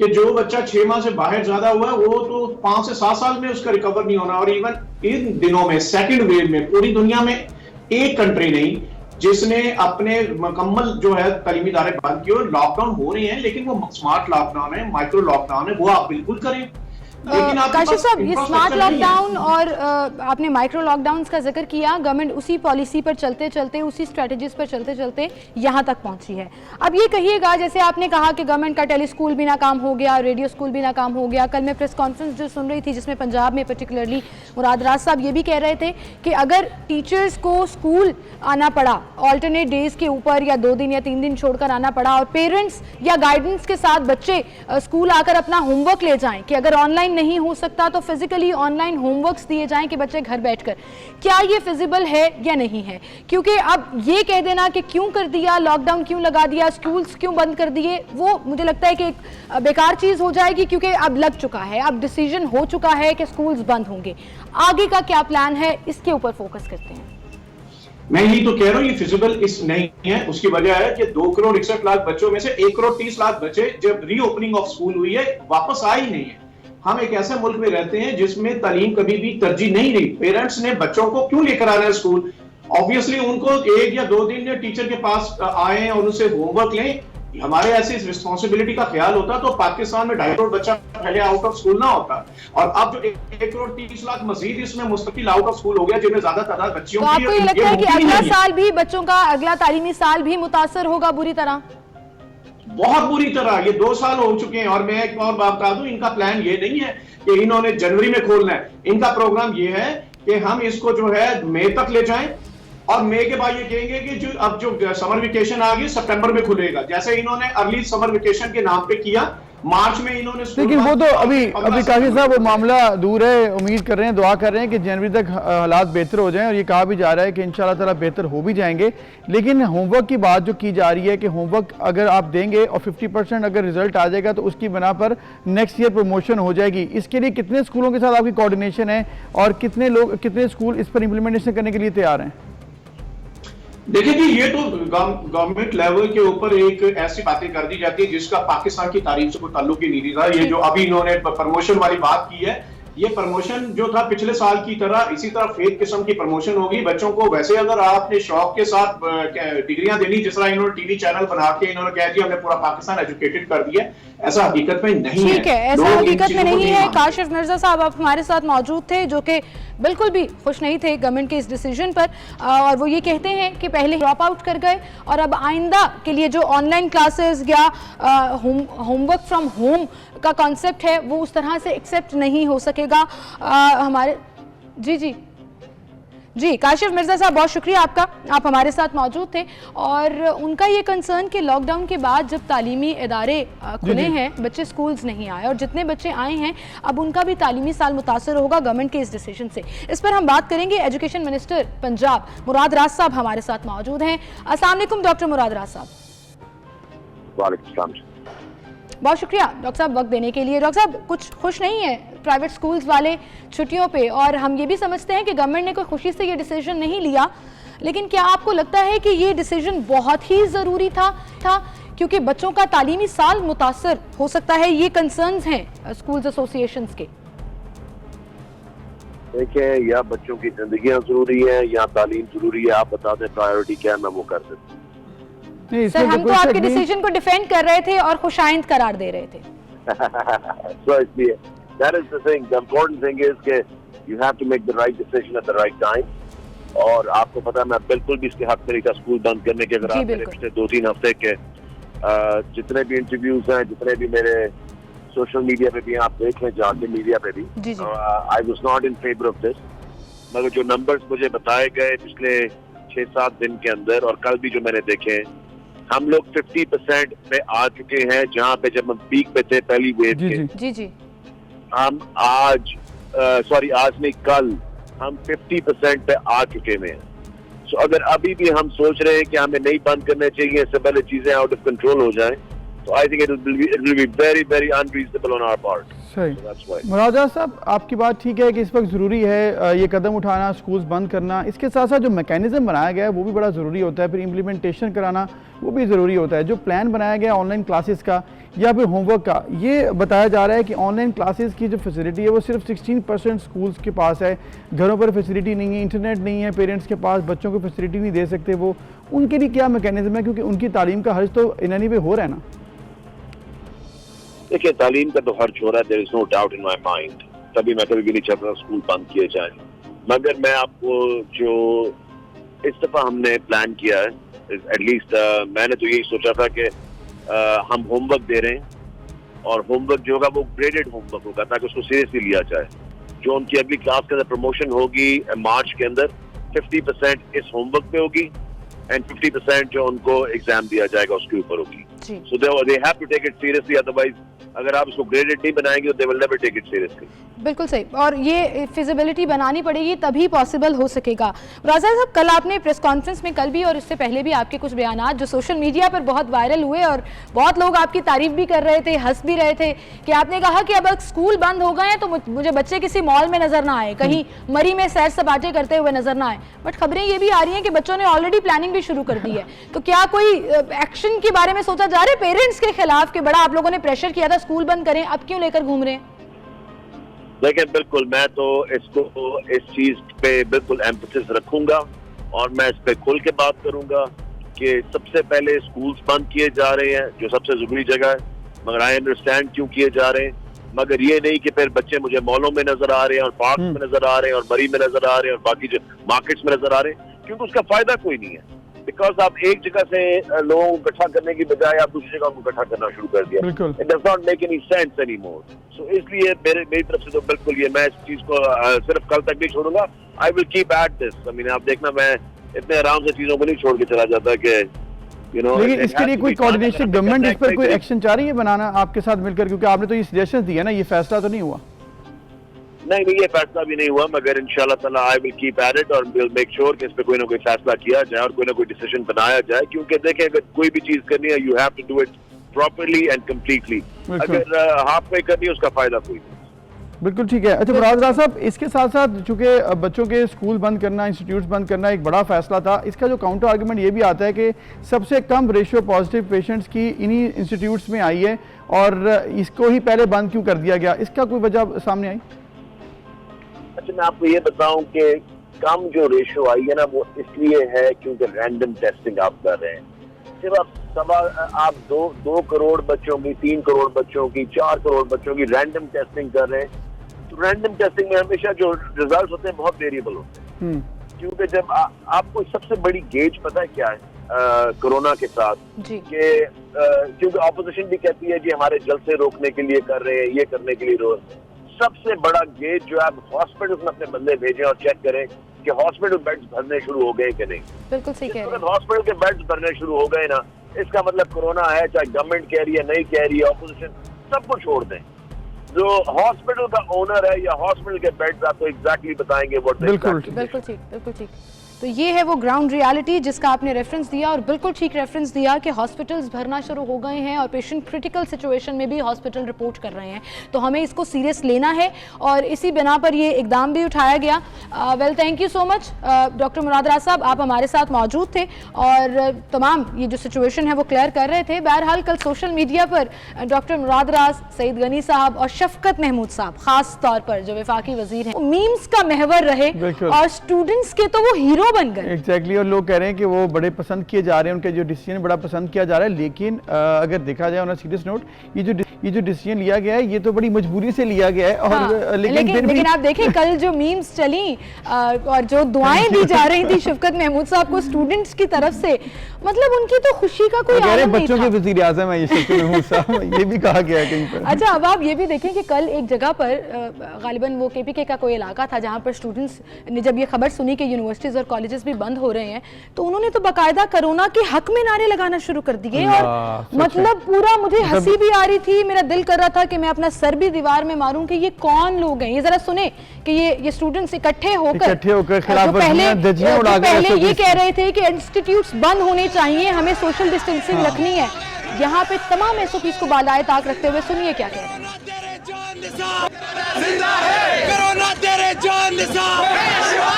Speaker 4: कि जो बच्चा 6 माह से बाहर ज्यादा हुआ है वो तो 5 से 7 साल में उसका रिकवर नहीं होना। और इवन इन दिनों में सेकंड वेव में पूरी दुनिया में एक कंट्री नहीं जिसने अपने मुकम्मल जो है तालीमी इदारे बंद किए। लॉकडाउन हो रहे हैं लेकिन वो स्मार्ट लॉकडाउन है, माइक्रो लॉकडाउन है, वो आप बिल्कुल करें।
Speaker 1: काशिफ साहब, ये स्मार्ट लॉकडाउन और आपने माइक्रो लॉकडाउन्स का जिक्र किया, गवर्नमेंट उसी पॉलिसी पर चलते चलते, उसी स्ट्रेटजीज पर चलते चलते यहाँ तक पहुँची है। अब ये कहिएगा, जैसे आपने कहा कि गवर्नमेंट का टेली स्कूल भी नाकाम हो गया, रेडियो स्कूल भी नाकाम हो गया। कल मैं प्रेस कॉन्फ्रेंस जो सुन रही थी जिसमें पंजाब में पर्टिकुलरली मुराद राज साहब ये भी कह रहे थे कि अगर टीचर्स को स्कूल आना पड़ा ऑल्टरनेट डेज के ऊपर, या 2 दिन या 3 दिन छोड़कर आना पड़ा, और पेरेंट्स या गाइडेंस के साथ बच्चे स्कूल आकर अपना होमवर्क ले जाएं, कि अगर ऑनलाइन नहीं हो सकता तो फिजिकली ऑनलाइन होमवर्क्स दिए जाएं कि बच्चे घर बैठकर, क्या ये फिजिबल है या नहीं है? क्योंकि अब ये कह देना कि क्यों कर दिया, लॉकडाउन क्यों लगा दिया, स्कूल्स क्यों बंद कर दिए, वो मुझे लगता है कि एक बेकार चीज हो जाएगी, क्योंकि अब लग चुका है, अब डिसीजन हो चुका है कि स्कूल्स बंद होंगे। आगे का क्या प्लान है, इसके ऊपर फोकस करते हैं।
Speaker 4: मैं यही तो कह रहा हूँ, ये फिजिबल इस नहीं है। उसकी वजह है कि 2,61,00,000 बच्चों में से 1,30,00,000 बच्चे जब रीओपनिंग ऑफ स्कूल हुई है वापस आए ही नहीं है। हम एक ऐसे मुल्क में रहते हैं जिसमें तालीम कभी भी तरजीह नहीं रही। पेरेंट्स ने बच्चों को क्यों लेकर आ रहे हैं स्कूल? ऑब्वियसली उनको 1 या 2 दिन टीचर के पास आए और उनसे होमवर्क लें। हमारे ऐसी रिस्पॉन्सिबिलिटी का ख्याल होता तो पाकिस्तान में 2.5 करोड़ बच्चा पहले आउट ऑफ स्कूल ना होता, और अब जो 1,30,00,000 मजीद इसमें मुस्तकिल आउट ऑफ स्कूल हो गया, जिनमें ज्यादा तादाद बच्चियों की।
Speaker 1: तो आपको ये लगता है कि अगला साल भी बच्चों का, अगला तालीमी साल भी मुतासर होगा बुरी तरह?
Speaker 4: बहुत बुरी तरह। ये 2 साल हो चुके हैं, और मैं एक और बात बता दूं, इनका प्लान ये नहीं है कि इन्होंने जनवरी में खोलना है। इनका प्रोग्राम ये है कि हम इसको जो है मई तक ले जाएं, और मई के बाद ये कहेंगे कि जो अब जो समर वेकेशन आ गई सितंबर में खुलेगा, जैसे इन्होंने अर्ली समर वेकेशन के नाम पे किया, मार्च में इन्होंने।
Speaker 2: लेकिन वो तो अभी काशिफ साहब वो मामला दूर है। उम्मीद कर रहे हैं, दुआ कर रहे हैं कि जनवरी तक हालात बेहतर हो जाएं, और ये कहा भी जा रहा है कि इंशाल्लाह ताला बेहतर हो भी जाएंगे। लेकिन होमवर्क की बात जो की जा रही है कि होमवर्क अगर आप देंगे और 50% अगर रिजल्ट आ जाएगा तो उसकी बना पर नेक्स्ट ईयर प्रमोशन हो जाएगी। इसके लिए कितने स्कूलों के साथ आपकी कोऑर्डिनेशन है और कितने स्कूल इस पर इम्प्लीमेंटेशन करने के लिए तैयार हैं?
Speaker 4: देखिए जी, ये तो गवर्नमेंट लेवल के ऊपर एक ऐसी बातें कर दी जाती है जिसका पाकिस्तान की तारीफ से कोई ताल्लुक ही नहीं था। ये जो अभी इन्होंने प्रमोशन वाली बात की है, ये प्रमोशन जो था पिछले साल की तरह इसी तरह फेक किस्म की प्रमोशन होगी बच्चों को। वैसे अगर आपने शौक के साथ डिग्रियां देनी, जिस तरह इन्होंने टीवी चैनल बना के इन्होंने कह दिया हमने पूरा पाकिस्तान एजुकेटेड कर दिया, ऐसा हकीकत में नहीं है।
Speaker 1: ठीक है, ऐसा हकीकत में नहीं है। काशिफ मिर्जा साहब आप हमारे साथ मौजूद थे, जो कि बिल्कुल भी खुश नहीं थे गवर्नमेंट के इस डिसीजन पर, और वो ये कहते हैं कि पहले ड्रॉप आउट कर गए और अब आइंदा के लिए जो ऑनलाइन क्लासेस या होमवर्क फ्रॉम होम का कॉन्सेप्ट है वो उस तरह से एक्सेप्ट नहीं हो सकेगा। हमारे जी काशिफ मिर्जा साहब, बहुत शुक्रिया आपका, आप हमारे साथ मौजूद थे। और उनका ये कंसर्न कि लॉकडाउन के बाद जब तालीमी इदारे खुले हैं, बच्चे स्कूल्स नहीं आए, और जितने बच्चे आए हैं अब उनका भी तालीमी साल मुतासर होगा गवर्नमेंट के इस डिसीजन से। इस पर हम बात करेंगे। एजुकेशन मिनिस्टर पंजाब मुराद राज साहब हमारे साथ मौजूद हैं। अस्सलाम वालेकुम डॉक्टर मुराद राज साहब।
Speaker 5: वालेकुम सलाम।
Speaker 1: बहुत शुक्रिया डॉक्टर साहब वक्त देने के लिए। डॉक्टर साहब, कुछ खुश नहीं है प्राइवेट स्कूल्स वाले छुट्टियों पे, और हम ये भी समझते हैं कि गवर्नमेंट ने कोई खुशी से ये डिसीजन नहीं लिया, लेकिन क्या आपको लगता है कि ये डिसीजन बहुत ही ज़रूरी था क्योंकि बच्चों का तालीमी साल मुतासर हो सकता है? ये कंसर्न्स हैं स्कूल्स एसोसिएशंस के।
Speaker 5: देखिए, या बच्चों की जिंदगियां जरूरी है या तालीम जरूरी है, आप बता दें प्रायोरिटी क्या है, मैं वो कर देता हूँ।
Speaker 1: सर, हम तो आपके डिसीजन को डिफेंड कर रहे थे और खुशाइंद करार दे रहे थे।
Speaker 5: So इसलिए that is the thing. The important thing is कि you have to make the right decision at the right time. और आपको पता है मैं बिल्कुल भी इसके हक में नहीं था स्कूल बंद करने के। अगर आप मेरे पिछले 2-3 हफ्ते के जितने भी इंटरव्यूज हैं, जितने भी मेरे सोशल मीडिया पे भी आप देख लें, जाके मीडिया पे भी, I was not in favor of this. मगर जो नंबर्स मुझे बताए गए पिछले 6-7 दिन के अंदर और कल भी जो मैंने देखे, हम लोग 50% पे आ चुके हैं, जहाँ पे जब हम पीक पे थे पहली वेव के।
Speaker 1: जी।
Speaker 5: हम आज नहीं, कल हम 50% पे आ चुके हैं। सो अगर अभी भी हम सोच रहे हैं कि हमें नहीं बंद करने चाहिए, इससे पहले चीजें आउट ऑफ कंट्रोल हो जाएं, तो I think it will be very very unreasonable on our part.
Speaker 2: सही। मुराद साहब, आपकी बात ठीक है कि इस वक्त ज़रूरी है ये कदम उठाना, स्कूल्स बंद करना। इसके साथ साथ जो मैकेनिज्म बनाया गया है वो भी बड़ा ज़रूरी होता है, फिर इम्प्लीमेंटेशन कराना वो भी ज़रूरी होता है। जो प्लान बनाया गया ऑनलाइन क्लासेस का या फिर होमवर्क का, ये बताया जा रहा है कि ऑनलाइन क्लासेस की जो फैसिलिटी है वो सिर्फ 16% स्कूल्स के पास है। घरों पर फैसिलिटी नहीं है, इंटरनेट नहीं है पेरेंट्स के पास, बच्चों को फैसिलिटी नहीं दे सकते वो। उनके लिए क्या मैकेनिज्म है, क्योंकि उनकी तालीम का हर्ज तो इन एनी वे हो रहा है ना?
Speaker 5: देखिए, तालीम का तो हर्ज हो रहा है, there is no doubt in my mind. तभी मैं कभी भी नहीं चाहता स्कूल बंद किए जाए। मगर मैं आपको जो इस दफा हमने प्लान किया है, एटलीस्ट मैंने तो यही सोचा था कि हम होमवर्क दे रहे हैं और होमवर्क जो होगा वो ग्रेडेड होमवर्क होगा ताकि उसको सीरियसली लिया जाए। जो उनकी अगली क्लास के अंदर प्रमोशन होगी मार्च के अंदर, 50% इस होमवर्क पे होगी एंड 50% जो उनको एग्जाम दिया जाएगा उसके ऊपर होगी। So they have to take it seriously, otherwise अगर आप उसको ग्रेडेड नहीं बनाएंगे तो they will never take it seriously।
Speaker 1: बिल्कुल सही, और ये फिजिबिलिटी बनानी पड़ेगी तभी पॉसिबल हो सकेगा। राजा साहब, कल आपने प्रेस कॉन्फ्रेंस में, कल भी और इससे पहले भी आपके कुछ बयानात जो सोशल मीडिया पर बहुत वायरल हुए और बहुत लोग आपकी तारीफ भी कर रहे थे, हंस भी रहे थे, कि आपने कहा कि अब स्कूल बंद हो गए हैं तो मुझे बच्चे किसी मॉल में नजर ना आए, कहीं मरी में सैर सपाटे करते हुए नजर ना आए। बट खबरें ये भी आ रही हैं कि बच्चों ने ऑलरेडी प्लानिंग भी शुरू कर दी है। तो क्या कोई एक्शन के बारे में सोचा जा रहा है पेरेंट्स के खिलाफ कि बड़ा आप लोगों ने प्रेशर किया था स्कूल बंद करें, अब क्यों लेकर घूम रहे हैं?
Speaker 5: देखिए, बिल्कुल मैं तो इस चीज पे बिल्कुल एम्फेसिस रखूंगा और मैं इस पे खुल के बात करूंगा कि सबसे पहले स्कूल्स बंद किए जा रहे हैं, जो सबसे जरूरी जगह है, मगर आई अंडरस्टैंड क्यों किए जा रहे हैं। मगर ये नहीं कि फिर बच्चे मुझे मॉलों में नजर आ रहे हैं और पार्क में नजर आ रहे हैं और मरी में नजर आ रहे हैं और बाकी जो मार्केट्स में नजर आ रहे हैं, क्योंकि उसका फायदा कोई नहीं है। बिकॉज आप एक जगह से लोगों को इकट्ठा करने की बजाय आप दूसरी जगह को इकट्ठा करना शुरू कर दिया. It does not make any sense any more. So इसलिए मेरी तरफ से तो बिल्कुल ये मैं इस चीज को सिर्फ कल तक नहीं छोड़ूंगा. I will keep at this. I mean आप देखना मैं इतने आराम से चीजों को नहीं छोड़ के चला जाता कि
Speaker 2: लेकिन इसके लिए कोई कोऑर्डिनेशन गवर्नमेंट इस पर कोई एक्शन चाह रही है बनाना आपके साथ मिलकर, क्योंकि आपने तो ये सजेशन दिया ना, ये फैसला तो नहीं हुआ.
Speaker 5: नहीं ये फैसला भी नहीं हुआ, मगर इंशाल्लाह ताला I will keep at it और विल मेक श्योर कि इस पे कोई ना कोई फैसला किया जाए और कोई ना कोई डिसीजन बनाया जाए. क्योंकि देखें अगर कोई भी चीज करनी है you have to do it properly and completely. अगर हाफ में करनी है उसका फायदा कोई नहीं.
Speaker 2: बिल्कुल ठीक है. अच्छा मुराद राजा साहब, इसके साथ साथ चूंकि बच्चों के स्कूल बंद करना, इंस्टीट्यूट्स बंद करना एक बड़ा फैसला था, इसका जो काउंटर आर्गूमेंट ये भी आता है कि सबसे कम रेशियो पॉजिटिव पेशेंट्स की इन्हीं इंस्टीट्यूट्स में आई है और इसको ही पहले बंद क्यों कर दिया गया, इसका कोई वजह सामने आई?
Speaker 5: अच्छा मैं आपको ये बताऊं कि कम जो रेशियो आई है ना वो इसलिए है क्योंकि रैंडम टेस्टिंग आप कर रहे हैं. सिर्फ आप 2 करोड़ बच्चों की, 3 करोड़ बच्चों की, 4 करोड़ बच्चों की रैंडम टेस्टिंग कर रहे हैं. तो रैंडम टेस्टिंग में हमेशा जो रिजल्ट होते हैं बहुत वेरिएबल होते हैं. क्योंकि जब आपको सबसे बड़ी गेज पता है क्या है कोरोना के साथ कि क्योंकि ऑपोजिशन भी कहती है जी हमारे जलसे रोकने के लिए कर रहे हैं, ये करने के लिए सबसे बड़ा गेज जो आप हॉस्पिटल में अपने बंदे भेजें और चेक करें कि हॉस्पिटल बेड्स भरने शुरू हो गए कि नहीं.
Speaker 1: बिल्कुल सही कह रहे हैं.
Speaker 5: हॉस्पिटल के बेड्स भरने शुरू हो गए ना, इसका मतलब कोरोना है, चाहे गवर्नमेंट कह रही है नहीं कह रही है, ऑपोजिशन सबको छोड़ दें. जो हॉस्पिटल का ओनर है या हॉस्पिटल के बेड्स आपको एग्जैक्टली बताएंगे व्हाट.
Speaker 1: बिल्कुल ठीक. तो ये है वो ग्राउंड रियलिटी जिसका आपने रेफरेंस दिया और बिल्कुल ठीक रेफरेंस दिया कि हॉस्पिटल्स भरना शुरू हो गए हैं और पेशेंट क्रिटिकल सिचुएशन में भी हॉस्पिटल रिपोर्ट कर रहे हैं. तो हमें इसको सीरियस लेना है और इसी बिना पर ये इकदाम भी उठाया गया. Well thank you so much doctor Murad Raj साहब, आप हमारे साथ मौजूद थे और तमाम ये जो सिचुएशन है वो क्लियर कर रहे थे. बहरहाल कल सोशल मीडिया पर डॉक्टर मुराद राज, सईद गनी साहब और शफकत महमूद साहब खास तौर पर जो वफाकी वजीर हैं मीम्स का महवर रहे और स्टूडेंट्स के तो वो हीरो बन गए.
Speaker 2: एग्जैक्टली. और लोग कह रहे हैं कि वो बड़े पसंद किए जा रहे हैं, उनके जो डिसीजन बड़ा पसंद किया जा रहा है. लेकिन अगर देखा जाए ऑन अ सीरियस नोट, ये जो डिसीजन लिया गया है ये तो बड़ी मजबूरी से लिया गया है. और
Speaker 1: लेकिन आप देखें कल जो मीम्स चली और जो दुआएं दी जा रही थी शफकत महमूद साहब को स्टूडेंट्स की तरफ से, मतलब उनकी तो खुशी का कोई आलम नहीं था.
Speaker 2: बच्चों के वजीर आज़म है ये शफकत महमूद साहब, ये भी कहा गया है कहीं पर.
Speaker 1: अच्छा अब आप ये भी देखें कि कल एक जगह पर गालिबन वो KPK का कोई इलाका था जहाँ पर स्टूडेंट्स ने जब ये खबर सुनी कि यूनिवर्सिटीज और कॉलेजेस भी बंद हो रहे हैं तो उन्होंने तो बाकायदा कोरोना के हक में नारे लगाना शुरू कर दिए. और मतलब पूरा मुझे हंसी भी आ रही थी, मेरा दिल कर रहा था कि मैं अपना सर भी दीवार में मारूं कि ये कौन लोग हैं. ये जरा सुने कि ये स्टूडेंट्स इकट्ठे होकर पहले ये कह रहे थे कि इंस्टीट्यूट्स बंद होने चाहिए, हमें सोशल डिस्टेंसिंग रखनी है. यहाँ पे तमाम SOPs को बालाए ताक रखते हुए सुनिए क्या कह रहे हैं.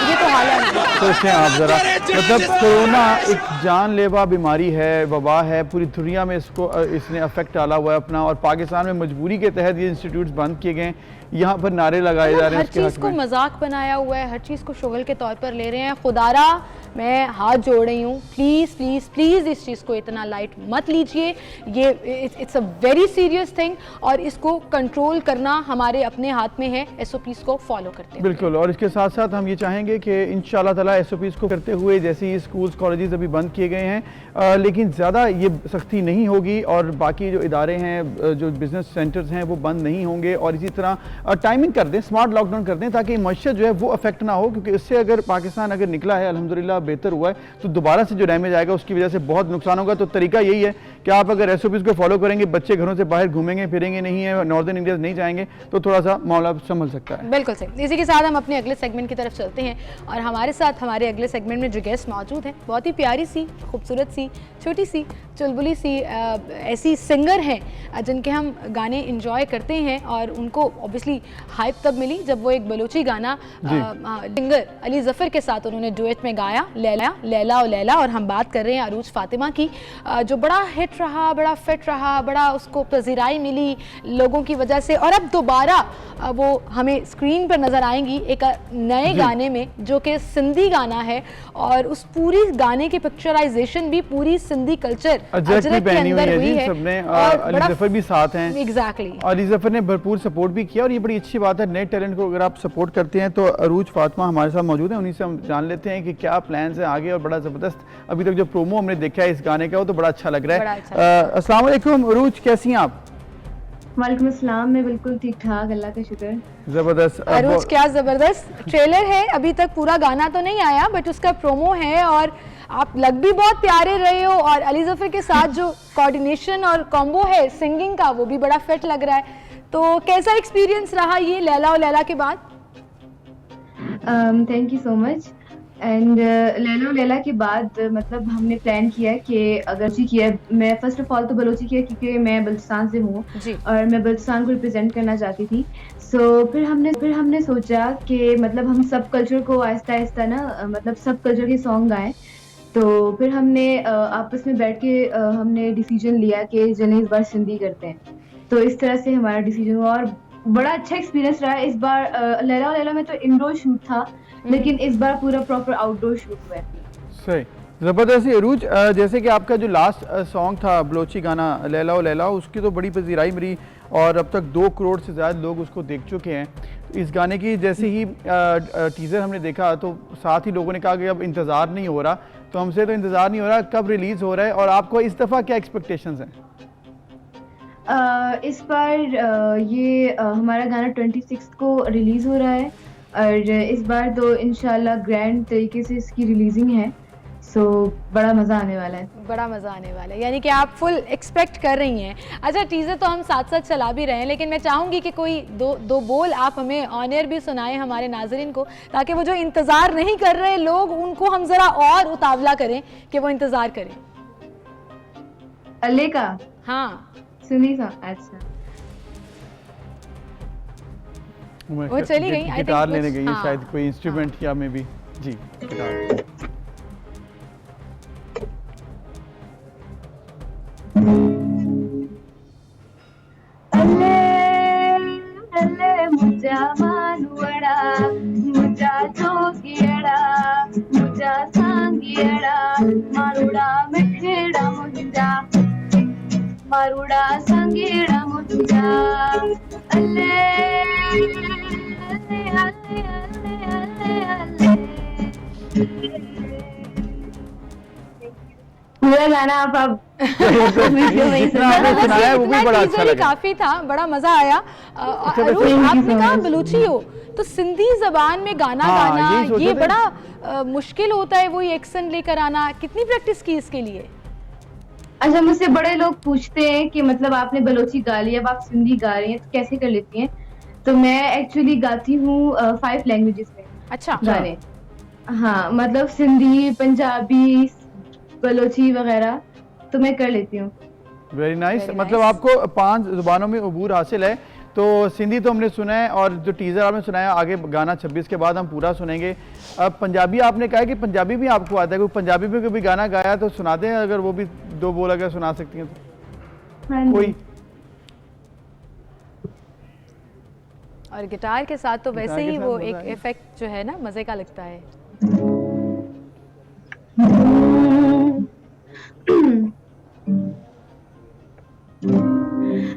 Speaker 1: ये तो हाल
Speaker 2: सोचें आप जरा, मतलब कोरोना एक जानलेवा बीमारी है, वबा है, पूरी दुनिया में इसने अफेक्ट डाला हुआ है अपना. और पाकिस्तान में मजबूरी के तहत ये इंस्टीट्यूट्स बंद किए गए, यहाँ पर नारे लगाए जा रहे हैं.
Speaker 1: हर चीज़ को मजाक बनाया हुआ है, हर चीज़ को शुगल के तौर पर ले रहे हैं. खुदारा मैं हाथ जोड़ रही हूँ, प्लीज़ प्लीज़ प्लीज़ इस चीज़ को इतना लाइट मत लीजिए. ये it's a very serious thing और इसको कंट्रोल करना हमारे अपने हाथ में है. SOPs को फॉलो करते हैं.
Speaker 2: बिल्कुल. और इसके साथ साथ हम ये चाहेंगे कि इंशाल्लाह ताला SOPs को करते हुए, जैसे ही स्कूल्स कॉलेजेस अभी बंद किए गए हैं, लेकिन ज़्यादा ये सख्ती नहीं होगी और बाकी जो इदारे हैं, जो बिजनेस सेंटर्स हैं वो बंद नहीं होंगे. और इसी तरह टाइमिंग कर दें, स्मार्ट लॉकडाउन कर दें ताकि मईशत जो है वो अफेक्ट ना हो. क्योंकि इससे अगर पाकिस्तान अगर निकला है अल्हम्दुलिल्लाह बेहतर हुआ है, तो दोबारा से जो डैमेज आएगा उसकी वजह से बहुत नुकसान होगा. तो तरीका यही है कि आप अगर SOPs को फॉलो करेंगे, बच्चे घरों से बाहर घूमेंगे फिरेंगे नहीं है, नॉर्दर्न इंडिया नहीं जाएंगे, तो थोड़ा सा मामला संभल सकता है.
Speaker 1: बिल्कुल सही. इसी के साथ हम अपने अगले सेगमेंट की तरफ चलते हैं और हमारे साथ हमारे अगले सेगमेंट में जो गेस्ट मौजूद हैं बहुत ही प्यारी सी, खूबसूरत सी, छोटी सी, चुलबुली सी ऐसी सिंगर हैं जिनके हम गाने इंजॉय करते हैं. और उनको ऑब्वियसली हाइप तब मिली जब वो एक बलोची गाना सिंगर अली ज़फ़र के साथ उन्होंने डुएट में गाया, लैला लैला और लैला. और हम बात कर रहे हैं अरूज फातिमा की, जो बड़ा हिट सेट रहा, बड़ा फिट रहा, बड़ा उसको पजीराई मिली लोगों की वजह से, और अब दोबारा वो हमें स्क्रीन पर नज़र आएंगी एक नए गाने में जो कि सिंधी गाना है, और उस पूरी गाने की पिक्चराइजेशन भी पूरी सिंधी कल्चर अजरक के अंदर हुई है।
Speaker 2: सबने अली ज़फ़र भी साथ हैं।
Speaker 1: एग्जैक्टली,
Speaker 2: अली ज़फ़र ने भरपूर सपोर्ट भी किया, और ये बड़ी अच्छी बात है। नए टैलेंट को अगर आप सपोर्ट करते हैं तो अरूज फातिमा हमारे साथ मौजूद हैं, उन्हीं से हम जान लेते हैं कि क्या प्लान्स हैं आगे। और बड़ा ज़बरदस्त अभी तक जो प्रोमो हमने देखा है इस गाने का वो तो बड़ा अच्छा लग रहा है। अस्सलाम वालेकुम अरूज, कैसी हैं आप?
Speaker 6: वालेकुम अस्सलाम, मैं बिल्कुल ठीक ठाक, अल्लाह का शुक्र।
Speaker 2: जबरदस्त
Speaker 1: अरूज, क्या जबरदस्त ट्रेलर है, अभी तक पूरा गाना तो नहीं आया बट उसका प्रोमो है, और आप लग भी बहुत प्यारे रहे हो, और अली ज़फ़र के साथ जो कोऑर्डिनेशन और कॉम्बो है सिंगिंग का वो भी बड़ा फिट लग रहा है। तो कैसा एक्सपीरियंस रहा ये लैला और लैला के बाद?
Speaker 6: Thank you so much. And Laila और लैला के बाद मतलब हमने प्लान किया कि अगर जी किया, मैं फर्स्ट ऑफ ऑल तो बलोची किया क्योंकि मैं बलूचिस्तान से हूँ और मैं बलूचिस्तान को रिप्रेजेंट करना चाहती थी। फिर हमने सोचा कि मतलब हम सब कल्चर को आहिस्ता आहिस्ता ना मतलब सब कल्चर के सॉन्ग गाएं। तो फिर हमने आपस में बैठ के हमने डिसीजन लिया कि जने इस बार सिंधी करते हैं। तो इस तरह से हमारा डिसीजन हुआ और बड़ा अच्छा एक्सपीरियंस रहा। इस बार लैला और लैला में तो इंडोर शूट था, लेकिन इस बार पूरा प्रॉपर आउटडोर शूट हुआ है।
Speaker 2: सही, ज़बरदस्त। अरूज, जैसे कि आपका जो लास्ट सॉन्ग था बलोची गाना लैला ओ लैला, उसकी तो बड़ी पजीराई मिली और अब तक 2 करोड़ से ज़्यादा लोग उसको देख चुके हैं। इस गाने की जैसे ही टीज़र हमने देखा तो साथ ही लोगों ने कहा कि अब इंतज़ार नहीं हो रहा, तो हमसे तो इंतज़ार नहीं हो रहा, कब रिलीज़ हो रहा है और आपको इस दफ़ा क्या एक्सपेक्टेशंस हैं?
Speaker 6: इस बार ये हमारा गाना 26 को रिलीज हो रहा है और इस बार तो इंशाल्लाह ग्रैंड तरीके से इसकी रिलीजिंग है। सो बड़ा मज़ा आने वाला है,
Speaker 1: बड़ा मज़ा आने वाला है, यानी कि आप फुल एक्सपेक्ट कर रही हैं। अच्छा, टीज़र तो हम साथ साथ चला भी रहे हैं, लेकिन मैं चाहूँगी कि कोई दो बोल आप हमें ऑन एयर भी सुनाएं हमारे नाजरीन को, ताकि वो जो इंतज़ार नहीं कर रहे लोग उनको हम ज़रा और उतावला करें कि वो इंतज़ार करें।
Speaker 6: अल्ले का
Speaker 1: हाँ
Speaker 6: सुनी सा। अच्छा,
Speaker 1: वो चली गई,
Speaker 2: गिटार लेने गई है शायद, कोई इंस्ट्रूमेंट या मे बी जी गिटार।
Speaker 6: अल्ले अल्ले मुझा मानुअड़ा मुझा जोगियड़ा मुझा सांगियड़ा मारुड़ा मिठड़ा मुझा मारुड़ा सांगियड़ा मुझा अल्ले अल्ले अल्ले अल्ले अल्ले पूरा गाना आप वीडियो में ही
Speaker 2: सुनाया, वो भी बड़ा अच्छा लगा,
Speaker 1: काफी था, बड़ा मजा आया। आपने कहा बलूची हो तो सिंधी जबान में गाना गाना ये बड़ा मुश्किल होता है, वही एक्सेंट लेकर आना, कितनी प्रैक्टिस की इसके लिए?
Speaker 6: अच्छा, मुझसे बड़े लोग पूछते हैं कि मतलब आपने बलोची गा ली, अब आप सिंधी गा रही हैं तो कैसे कर लेती हैं? तो मैं एक्चुअली गाती हूँ 5 लैंग्वेजेस में।
Speaker 1: अच्छा,
Speaker 6: गाने, हाँ, मतलब सिंधी, पंजाबी, बलोची वगैरह तो मैं कर लेती हूँ।
Speaker 2: Very nice. मतलब आपको 5 जुबानों में अबूर हासिल है। तो सिंधी तो हमने सुना है और जो टीज़र आपने सुनाया, आगे गाना 26 के बाद हम पूरा सुनेंगे। अब पंजाबी आपने कहा कि पंजाबी भी आपको आता है, कोई पंजाबी में कभी गाना गाया तो सुना दें, अगर वो भी 2 बोल अगर सुना सकती हैं तो।
Speaker 6: हाँ,
Speaker 2: कोई
Speaker 1: और गिटार के साथ तो वैसे ही वो एक इफेक्ट जो है ना मजे का लगता है।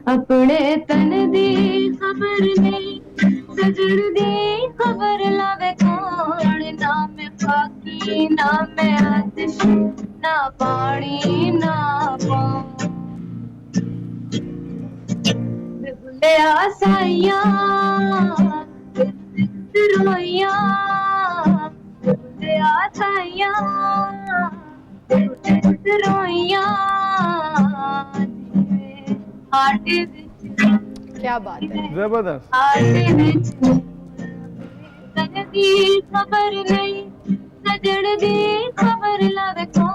Speaker 6: अपने तन दी खबर नहीं, सजड़ दी खबर लावे कौन, ना मैं फाकी ना मैं आतिश, ना पानी ना पानी, बुले आसाइयां रोइयां, बुले आसाइयां रोइयां,
Speaker 1: क्या बात है,
Speaker 2: जबरदस्त।
Speaker 6: खबर नहीं सजड़ दी खबर लवे को।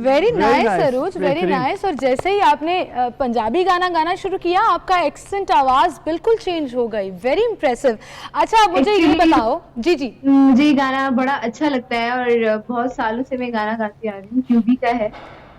Speaker 1: वेरी नाइस
Speaker 2: nice,
Speaker 1: अरूज, वेरी
Speaker 2: बेहतरीन।
Speaker 1: नाइस। और जैसे ही आपने पंजाबी गाना गाना शुरू किया, आपका एक्सेंट, आवाज बिल्कुल चेंज हो गई। Very impressive. अच्छा, आप मुझे ये
Speaker 6: Actually,
Speaker 1: बताओ। जी जी।
Speaker 6: मुझे ये गाना बड़ा अच्छा लगता है और बहुत सालों से मैं गाना गाती आ रही हूँ। क्यूबी का है,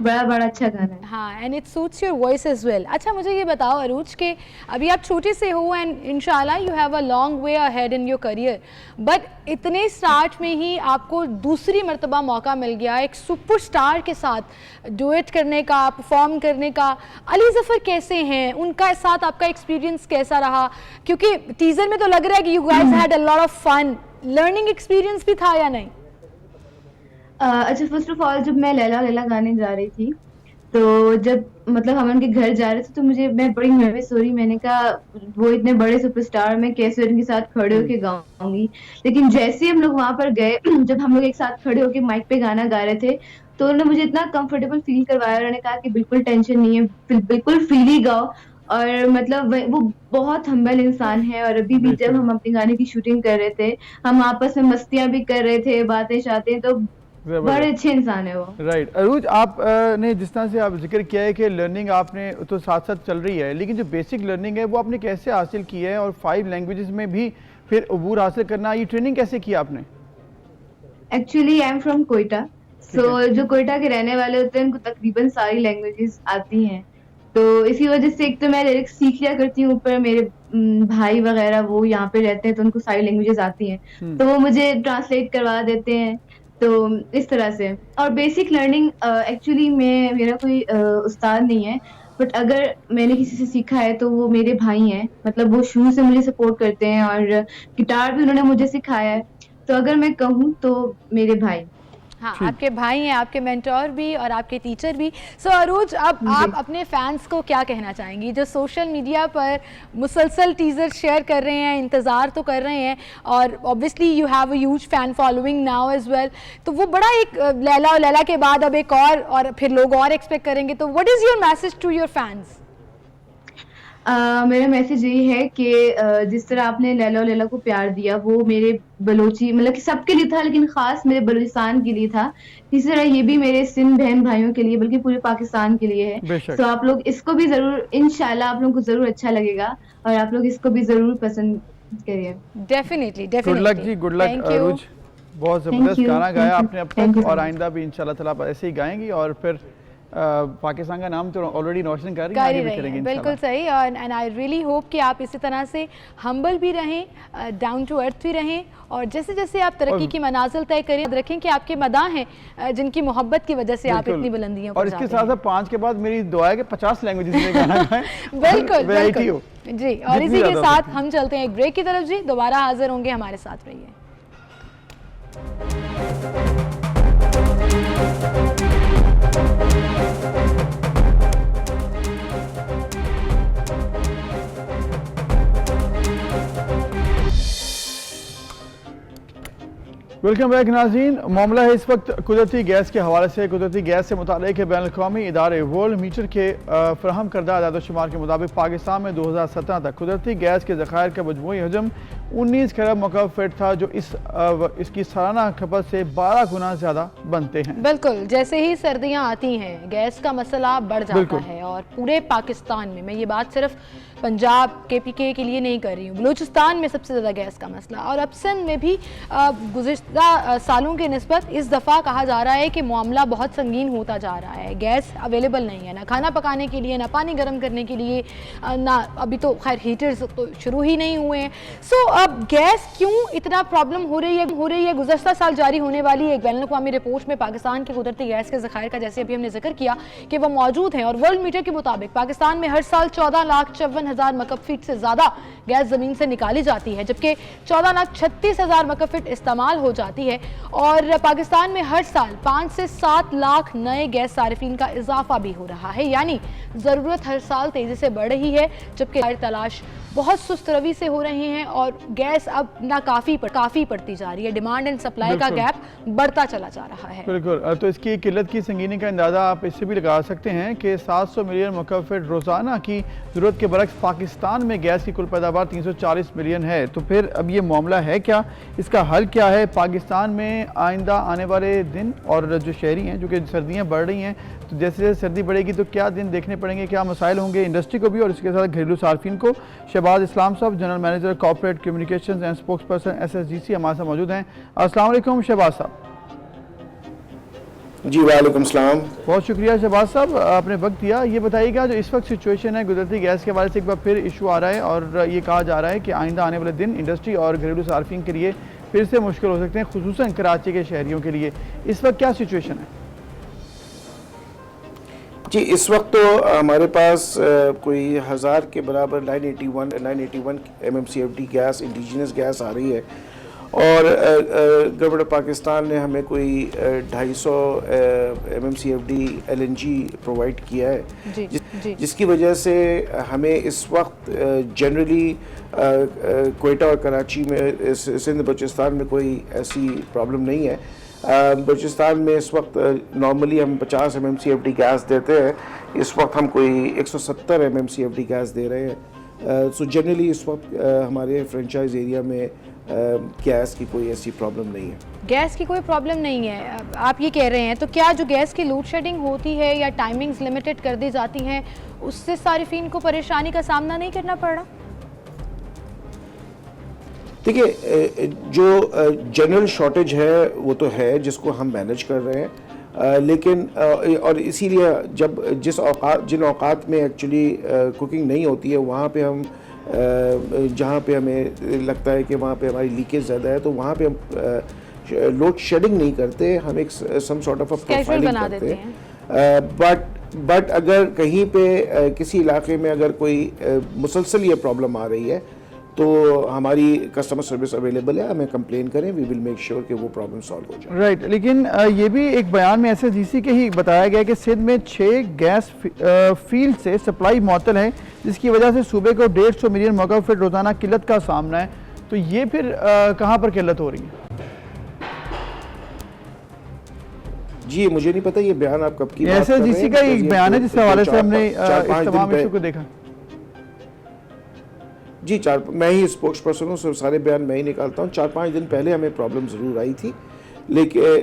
Speaker 6: बड़ा बड़ा अच्छा गाना है।
Speaker 1: हाँ, and it suits your voice as well. अच्छा, मुझे ये बताओ अरूज के अभी आप छोटे से हो एंड इंशाल्लाह you have a long way ahead in your career, but इतने स्टार्ट में ही आपको दूसरी मर्तबा मौका मिल गया एक सुपरस्टार के साथ डुएट करने का, परफॉर्म करने का। अली ज़फ़र कैसे हैं, उनका साथ आपका एक्सपीरियंस कैसा रहा? क्योंकि टीज़र में तो लग रहा है कि you guys had a lot of fun. Learning experience भी था या नहीं?
Speaker 6: अच्छा, फर्स्ट ऑफ ऑल जब मैं लैला लैला गाने जा रही थी, तो जब मतलब हम उनके घर जा रहे थे, तो मैं बड़ी नर्वस हो रही। मैंने कहा वो इतने बड़े सुपरस्टार, मैं कैसे उनके साथ खड़े होके गाऊंगी। लेकिन जैसे हम लोग वहां पर गए, जब हम लोग एक साथ खड़े होके माइक पे गाना गा रहे थे, तो उन्होंने मुझे इतना कंफर्टेबल फील करवाया। उन्होंने कहा कि बिल्कुल टेंशन नहीं है, बिल्कुल फ्रीली गाओ। और मतलब वो बहुत हम्बल इंसान है। और अभी भी जब हम अपने गाने की शूटिंग कर रहे थे, हम आपस में मस्तियां भी कर रहे थे, बातें शातें, तो बड़े अच्छे इंसान है वो।
Speaker 2: राइट। अरूज, आप ने जिस तरह से आप जिक्र किया है कि लर्निंग आपने तो साथ साथ चल रही है, लेकिन जो बेसिक लर्निंग है वो आपने कैसे हासिल की है, और 5 लैंग्वेजेस में भी फिर अबूर हासिल करना, ये ट्रेनिंग कैसे की आपने?
Speaker 6: Actually I am from Quetta, so जो कोयटा के रहने वाले होते हैं उनको तकरीबन सारी लैंग्वेजेस आती हैं। तो इसी वजह से एक तो मैं लिरिक्स सीख लिया करती हूँ, ऊपर मेरे भाई वगैरह वो यहाँ पे रहते हैं, तो उनको सारी लैंग्वेजेस आती हैं, तो वो मुझे ट्रांसलेट करवा देते हैं। तो इस तरह से। और बेसिक लर्निंग एक्चुअली मेरा कोई उस्ताद नहीं है, बट अगर मैंने किसी से सीखा है तो वो मेरे भाई हैं। मतलब वो शुरू से मुझे सपोर्ट करते हैं और गिटार भी उन्होंने मुझे सिखाया है। तो अगर मैं कहूँ तो मेरे भाई।
Speaker 1: हाँ, आपके भाई हैं, आपके मेंटोर भी और आपके टीचर भी। सो अरूज, अब आप अपने फैंस को क्या कहना चाहेंगी जो सोशल मीडिया पर मुसलसल टीज़र शेयर कर रहे हैं, इंतज़ार तो कर रहे हैं, और obviously you have a huge fan following now as well, तो वो बड़ा एक लैला और लैला के बाद अब एक और फिर लोग और एक्सपेक्ट करेंगे, तो what is your message to your fans?
Speaker 6: मेरा मैसेज यही है कि जिस तरह आपने लैला और लैला को प्यार दिया, वो मेरे बलोची मतलब कि सबके लिए था, लेकिन खास मेरे बलूचिस्तान के लिए था। इसी तरह ये भी मेरे सिंध बहन भाइयों के लिए, बल्कि पूरे पाकिस्तान के लिए है। तो आप लोग इसको भी जरूर, इंशाल्लाह आप लोगों को जरूर अच्छा लगेगा, और आप लोग इसको भी जरूर पसंद करिए।
Speaker 1: डेफिनेटली
Speaker 2: गुड लक जी, गुड लक अरूज। बहुत ज़बरदस्त गाना गाया आपने अब तक, और आइंदा भी इंशाल्लाह ताला आप ऐसे ही गाएंगी, और फिर पाकिस्तान का नाम तो ऑलरेडी रोशन कर रही है।
Speaker 1: बिल्कुल सही। एंड आई रियली होप कि आप इसी तरह से हम्बल भी रहें, डाउन टू अर्थ भी रहें, और जैसे जैसे आप तरक्की की मनाजिल तय करें, याद रखें कि आपके मदाह हैं जिनकी मोहब्बत की वजह से आप इतनी बुलंदियों पर जाते हैं।
Speaker 2: और इसके साथ साथ 5 के बाद मेरी दुआ है कि 50 लैंग्वेजेस में गाना गाएं।
Speaker 1: बिल्कुल बिल्कुल जी। और इसी के साथ हम चलते हैं एक ब्रेक की तरफ जी, दोबारा हाजिर होंगे, हमारे साथ रहिए।
Speaker 2: वेलकम बैक नाज़रीन। मामला है इस वक्त कुदरती गैस के हवाले से। कुदरती गैस से मुताल्लिक़ बैनुल-अक़वामी इदारे वर्ल्ड मीटर के फ़राहम करदा आदाद-ओ-शुमार के मुताबिक पाकिस्तान में 2017 तक कुदरती गैस के ज़खायर का मजमूई हजम 19 खरब मकब फीट था, जो इसकी सालाना खपत से 12 गुना ज़्यादा बनते हैं।
Speaker 1: बिल्कुल, जैसे ही सर्दियाँ आती हैं गैस का मसला बढ़ जाता है, और पूरे पाकिस्तान में, मैं ये बात सिर्फ पंजाब KPK के लिए नहीं कर रही हूँ, बलूचिस्तान में सबसे ज़्यादा गैस का मसला, और अब सिंध में भी गुज़िश्ता सालों के निस्बत इस दफ़ा कहा जा रहा है कि मामला बहुत संगीन होता जा रहा है। गैस अवेलेबल नहीं है, ना खाना पकाने के लिए, ना पानी गर्म करने के लिए, ना अभी तो खैर हीटर्स तो शुरू ही नहीं हुए हैं। सो अब गैस क्यों इतना प्रॉब्लम हो रही है? गुज़श्ता साल जारी होने वाली एक बैनुल-अक़वामी रिपोर्ट में पाकिस्तान के कुदरती गैस के ज़खायर का, जैसे अभी हमने जिक्र किया कि वो मौजूद हैं, और वर्ल्ड मीटर के मुताबिक पाकिस्तान में हर साल 14,54,000 मकब फीट से ज़्यादा गैस ज़मीन से निकाली जाती है, जबकि 14,36,000 मकब फीट इस्तेमाल हो जाती है। और पाकिस्तान में हर साल 5 से 7 लाख नए गैस सारिफीन का इजाफा भी हो रहा है, यानी ज़रूरत हर साल तेज़ी से बढ़ रही है, जबकि तलाश बहुत सुस्त रवि से हो रहे हैं, और गैस अब काफ़ी पड़ती जा रही है। डिमांड एंड सप्लाई का गैप बढ़ता चला जा रहा है।
Speaker 2: बिल्कुल, तो इसकी किल्लत की संगीनी का अंदाज़ा आप इससे भी लगा सकते हैं कि 700 मिलियन मकब फीट रोज़ाना की ज़रूरत के बरक्स पाकिस्तान में गैस की कुल पैदावार 340 मिलियन है। तो फिर अब ये मामला है क्या, इसका हल क्या है? पाकिस्तान में आइंदा आने वाले दिन और जो शहरी हैं, जो कि सर्दियाँ बढ़ रही हैं, तो जैसे जैसे सर्दी बढ़ेगी तो क्या दिन देखने पड़ेंगे, क्या मसाइल होंगे इंडस्ट्री को भी और इसके साथ घरेलू सार्फिन को। शहबाज इस्लाम साहब, general manager corporate communications and spokes person SSGC हमारे साथ मौजूद हैं। अस्सलाम वालेकुम शहबाज साहब।
Speaker 7: जी वालेकुम सलाम।
Speaker 2: बहुत शुक्रिया शहबाज साहब, आपने वक्त दिया। ये बताइएगा जो इस वक्त सिचुएशन है गुजरती गैस के हवाले से, एक बार फिर इशू आ रहा है और ये कहा जा रहा है कि आइंदा आने वाले दिन इंडस्ट्री और घरेलू सार्फिन के लिए फिर से मुश्किल हो सकते हैं, खुसूसन कराची के शहरियों के लिए। इस वक्त क्या सिचुएशन है?
Speaker 7: जी इस वक्त तो हमारे पास कोई 1000 के बराबर 981 MMCFD गैस, इंडिजिनस गैस आ रही है और गवर्नमेंट ऑफ पाकिस्तान ने हमें कोई 250 MMCFD LNG प्रोवाइड किया है, जिसकी वजह से हमें इस वक्त जनरली क्वेटा और कराची में, सिंध बलूचिस्तान में कोई ऐसी प्रॉब्लम नहीं है। बलूचिस्तान में इस वक्त नॉर्मली हम 50 MMCFD गैस देते हैं, इस वक्त हम कोई 170 MMCFD गैस दे रहे हैं। सो जनरली इस वक्त हमारे फ्रेंचाइज एरिया में गैस की कोई ऐसी प्रॉब्लम नहीं है।
Speaker 1: गैस की कोई प्रॉब्लम नहीं है आप ये कह रहे हैं, तो क्या जो गैस की लोड शेडिंग होती है या टाइमिंग्स लिमिटेड कर दी जाती हैं, उससे सारिफीन को परेशानी का सामना नहीं करना पड़ रहा?
Speaker 7: देखिए जो जनरल शॉर्टेज है वो तो है, जिसको हम मैनेज कर रहे हैं, लेकिन और इसीलिए जब जिन औकात में एक्चुअली कुकिंग नहीं होती है वहाँ पे हम जहाँ पे हमें लगता है कि वहाँ पे हमारी लीकेज ज़्यादा है तो वहाँ पे हम लोड शेडिंग नहीं करते, हम एक सम सॉर्ट ऑफ प्रोफाइलिंग करते हैं। बट अगर कहीं पे किसी इलाके में अगर कोई मुसलसल ये प्रॉब्लम आ रही है तो हमारी कस्टमर सर्विस अवेलेबल है, हमें कंप्लेन करें, वी विल मेक श्योर कि वो प्रॉब्लम सॉल्व हो जाए।
Speaker 2: राइट, लेकिन ये भी एक बयान में SSGC के ही बताया गया कि सिंध में 6 गैस फील्ड से सप्लाई मुअत्तल है, जिसकी वजह से सूबे को 150 मिलियन मौका फीट रोजाना किल्लत का सामना है। तो ये फिर कहाँ पर किल्लत हो रही है?
Speaker 7: जी मुझे नहीं पता ये बयान आप कब की बात कर रहे हैं।
Speaker 2: SSGC का एक बयान है जिस हवाले से हमने इस तमाम इशू को देखा।
Speaker 7: जी मैं ही स्पोक्स पर्सन हूँ, सारे बयान मैं ही निकालता हूँ। 4-5 दिन पहले हमें प्रॉब्लम ज़रूर आई थी,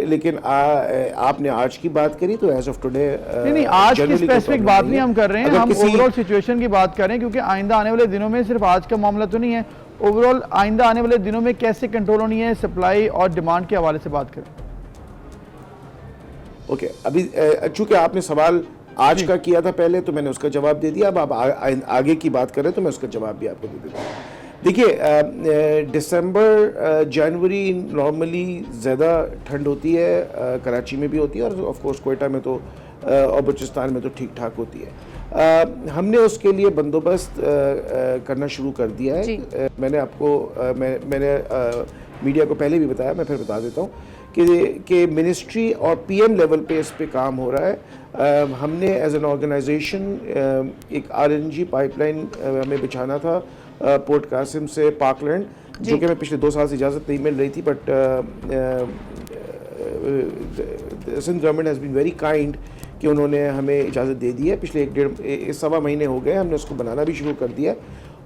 Speaker 7: लेकिन आपने आज की बात करी तो एज ऑफ टुडे
Speaker 2: नहीं, आज की स्पेसिफिक बात नहीं हम कर रहे हैं, हम ओवरऑल सिचुएशन की बात कर रहे हैं, क्योंकि आइंदा आने वाले दिनों में सिर्फ आज का मामला तो नहीं है, ओवरऑल आइंदा आने वाले दिनों में कैसे कंट्रोल होनी है सप्लाई और डिमांड के हवाले से बात करें।
Speaker 7: ओके, अभी चूंकि आपने सवाल आज का किया था पहले तो मैंने उसका जवाब दे दिया, अब आप आगे की बात करें तो मैं उसका जवाब भी आपको दे देता हूँ। देखिए दिसंबर जनवरी नॉर्मली ज़्यादा ठंड होती है, कराची में भी होती है और ऑफ कोर्स क्वेटा में तो और बलूचिस्तान में तो ठीक ठाक होती है। हमने उसके लिए बंदोबस्त करना शुरू कर दिया है। मैंने आपको मैंने मीडिया को पहले भी बताया, मैं फिर बता देता हूँ कि मिनिस्ट्री और PM लेवल पे इस पे काम हो रहा है। हमने एज एन ऑर्गेनाइजेशन एक RNG पाइपलाइन हमें बिछाना था पोर्ट कासिम से पार्कलैंड, जो कि हमें पिछले 2 साल से इजाज़त नहीं मिल रही थी, but Sindh government has been very kind कि उन्होंने हमें इजाज़त दे दी है। पिछले 1.5-1.25 महीने हो गए, हमने उसको बनाना भी शुरू कर दिया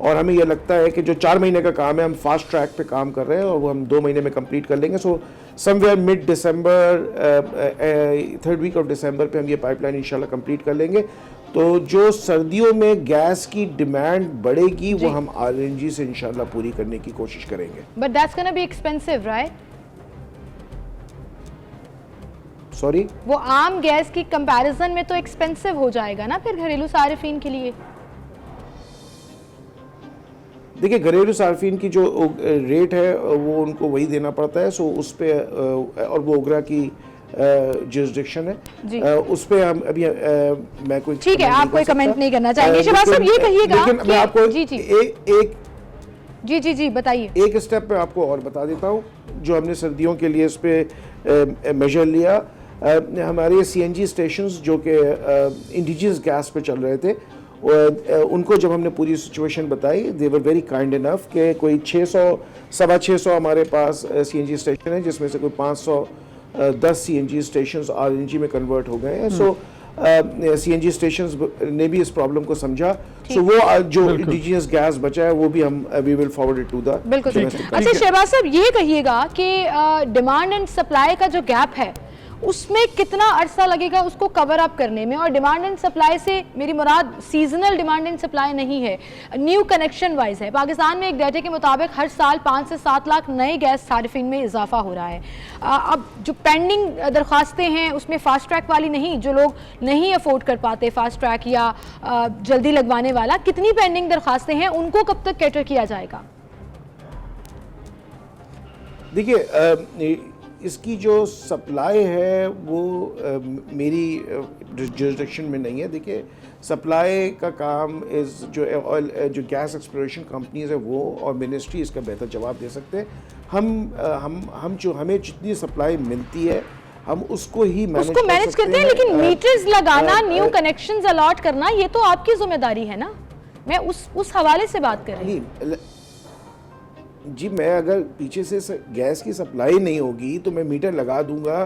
Speaker 7: और हमें यह लगता है कि जो 4 महीने का काम है हम फास्ट ट्रैक पे काम कर रहे हैं और वो हम 2 महीने में कंप्लीट कर लेंगे। So somewhere mid December 3rd week of December पे हम ये पाइपलाइन इंशाल्लाह कंप्लीट कर लेंगे। तो जो सर्दियों में गैस की डिमांड बढ़ेगी वो हम RNG से इंशाल्लाह पूरी करने की कोशिश करेंगे।
Speaker 1: But that's gonna be expensive right?
Speaker 7: Sorry,
Speaker 1: वो आम गैस की कंपैरिजन में तो एक्सपेंसिव हो जाएगा ना फिर घरेलू सारिफीन के लिए।
Speaker 7: देखिए घरेलू सार्फिन की जो रेट है वो उनको वही देना पड़ता है, सो उस पे और वो ओगरा की जुरिसडिक्शन है, उस पे हम अभी मैं कोई
Speaker 1: ठीक है, आप कोई कमेंट नहीं करना चाहेंगे। शहबाज साहब ये कहिएगा
Speaker 7: लेकिन मैं आपको
Speaker 1: जी बताइए,
Speaker 7: एक स्टेप पे आपको और बता देता हूँ जो हमने सर्दियों के लिए इस पे मेजर लिया। हमारे CNG स्टेशंस जो कि इंडिजिनस गैस पे चल रहे थे, उनको जब हमने पूरी सिचुएशन बताई, दे वर वेरी काइंड इनफ कि कोई 600-650 हमारे पास CNG स्टेशन है, जिसमें से कोई 510 CNG स्टेशन RNG में कन्वर्ट हो गए हैं। सो CNG स्टेशंस ने भी इस प्रॉब्लम को समझा, सो वो जो इंडिजिनियस गैस बचा है वो भी हम we will forward it to the
Speaker 1: बिल्कुल। अच्छा शहबाज साहब, ये कहिएगा कि डिमांड एंड सप्लाई का जो गैप है उसमें कितना अरसा लगेगा उसको कवर अप करने में? और डिमांड एंड सप्लाई से मेरी मुराद सीजनल डिमांड एंड सप्लाई नहीं है, न्यू कनेक्शन वाइज है। पाकिस्तान में एक डाटा के मुताबिक हर साल 5 से 7 लाख नए गैस सारिफिन में इजाफा हो रहा है। अब जो पेंडिंग दरख्वास्तें हैं उसमें फास्ट ट्रैक वाली नहीं, जो लोग नहीं अफोर्ड कर पाते फास्ट ट्रैक या जल्दी लगवाने वाला, कितनी पेंडिंग दरख्वास्तें हैं, उनको कब तक कैटर किया जाएगा?
Speaker 7: देखिए, इसकी जो सप्लाई है वो मेरी जुरिसडिक्शन में नहीं है। देखिए, सप्लाई का काम इस जो गैस एक्सप्लोरेशन कंपनीज है वो और मिनिस्ट्री इसका बेहतर जवाब दे सकते हैं। हम जो हमें जितनी सप्लाई मिलती है हम उसको ही मैनेज
Speaker 1: करते हैं, लेकिन मीटर्स लगाना, न्यू कनेक्शंस अलॉट करना, ये तो आपकी जिम्मेदारी है ना। मैं उस हवाले से बात कर रही हूँ
Speaker 7: जी। मैं अगर पीछे से गैस की सप्लाई नहीं होगी तो मैं मीटर लगा दूंगा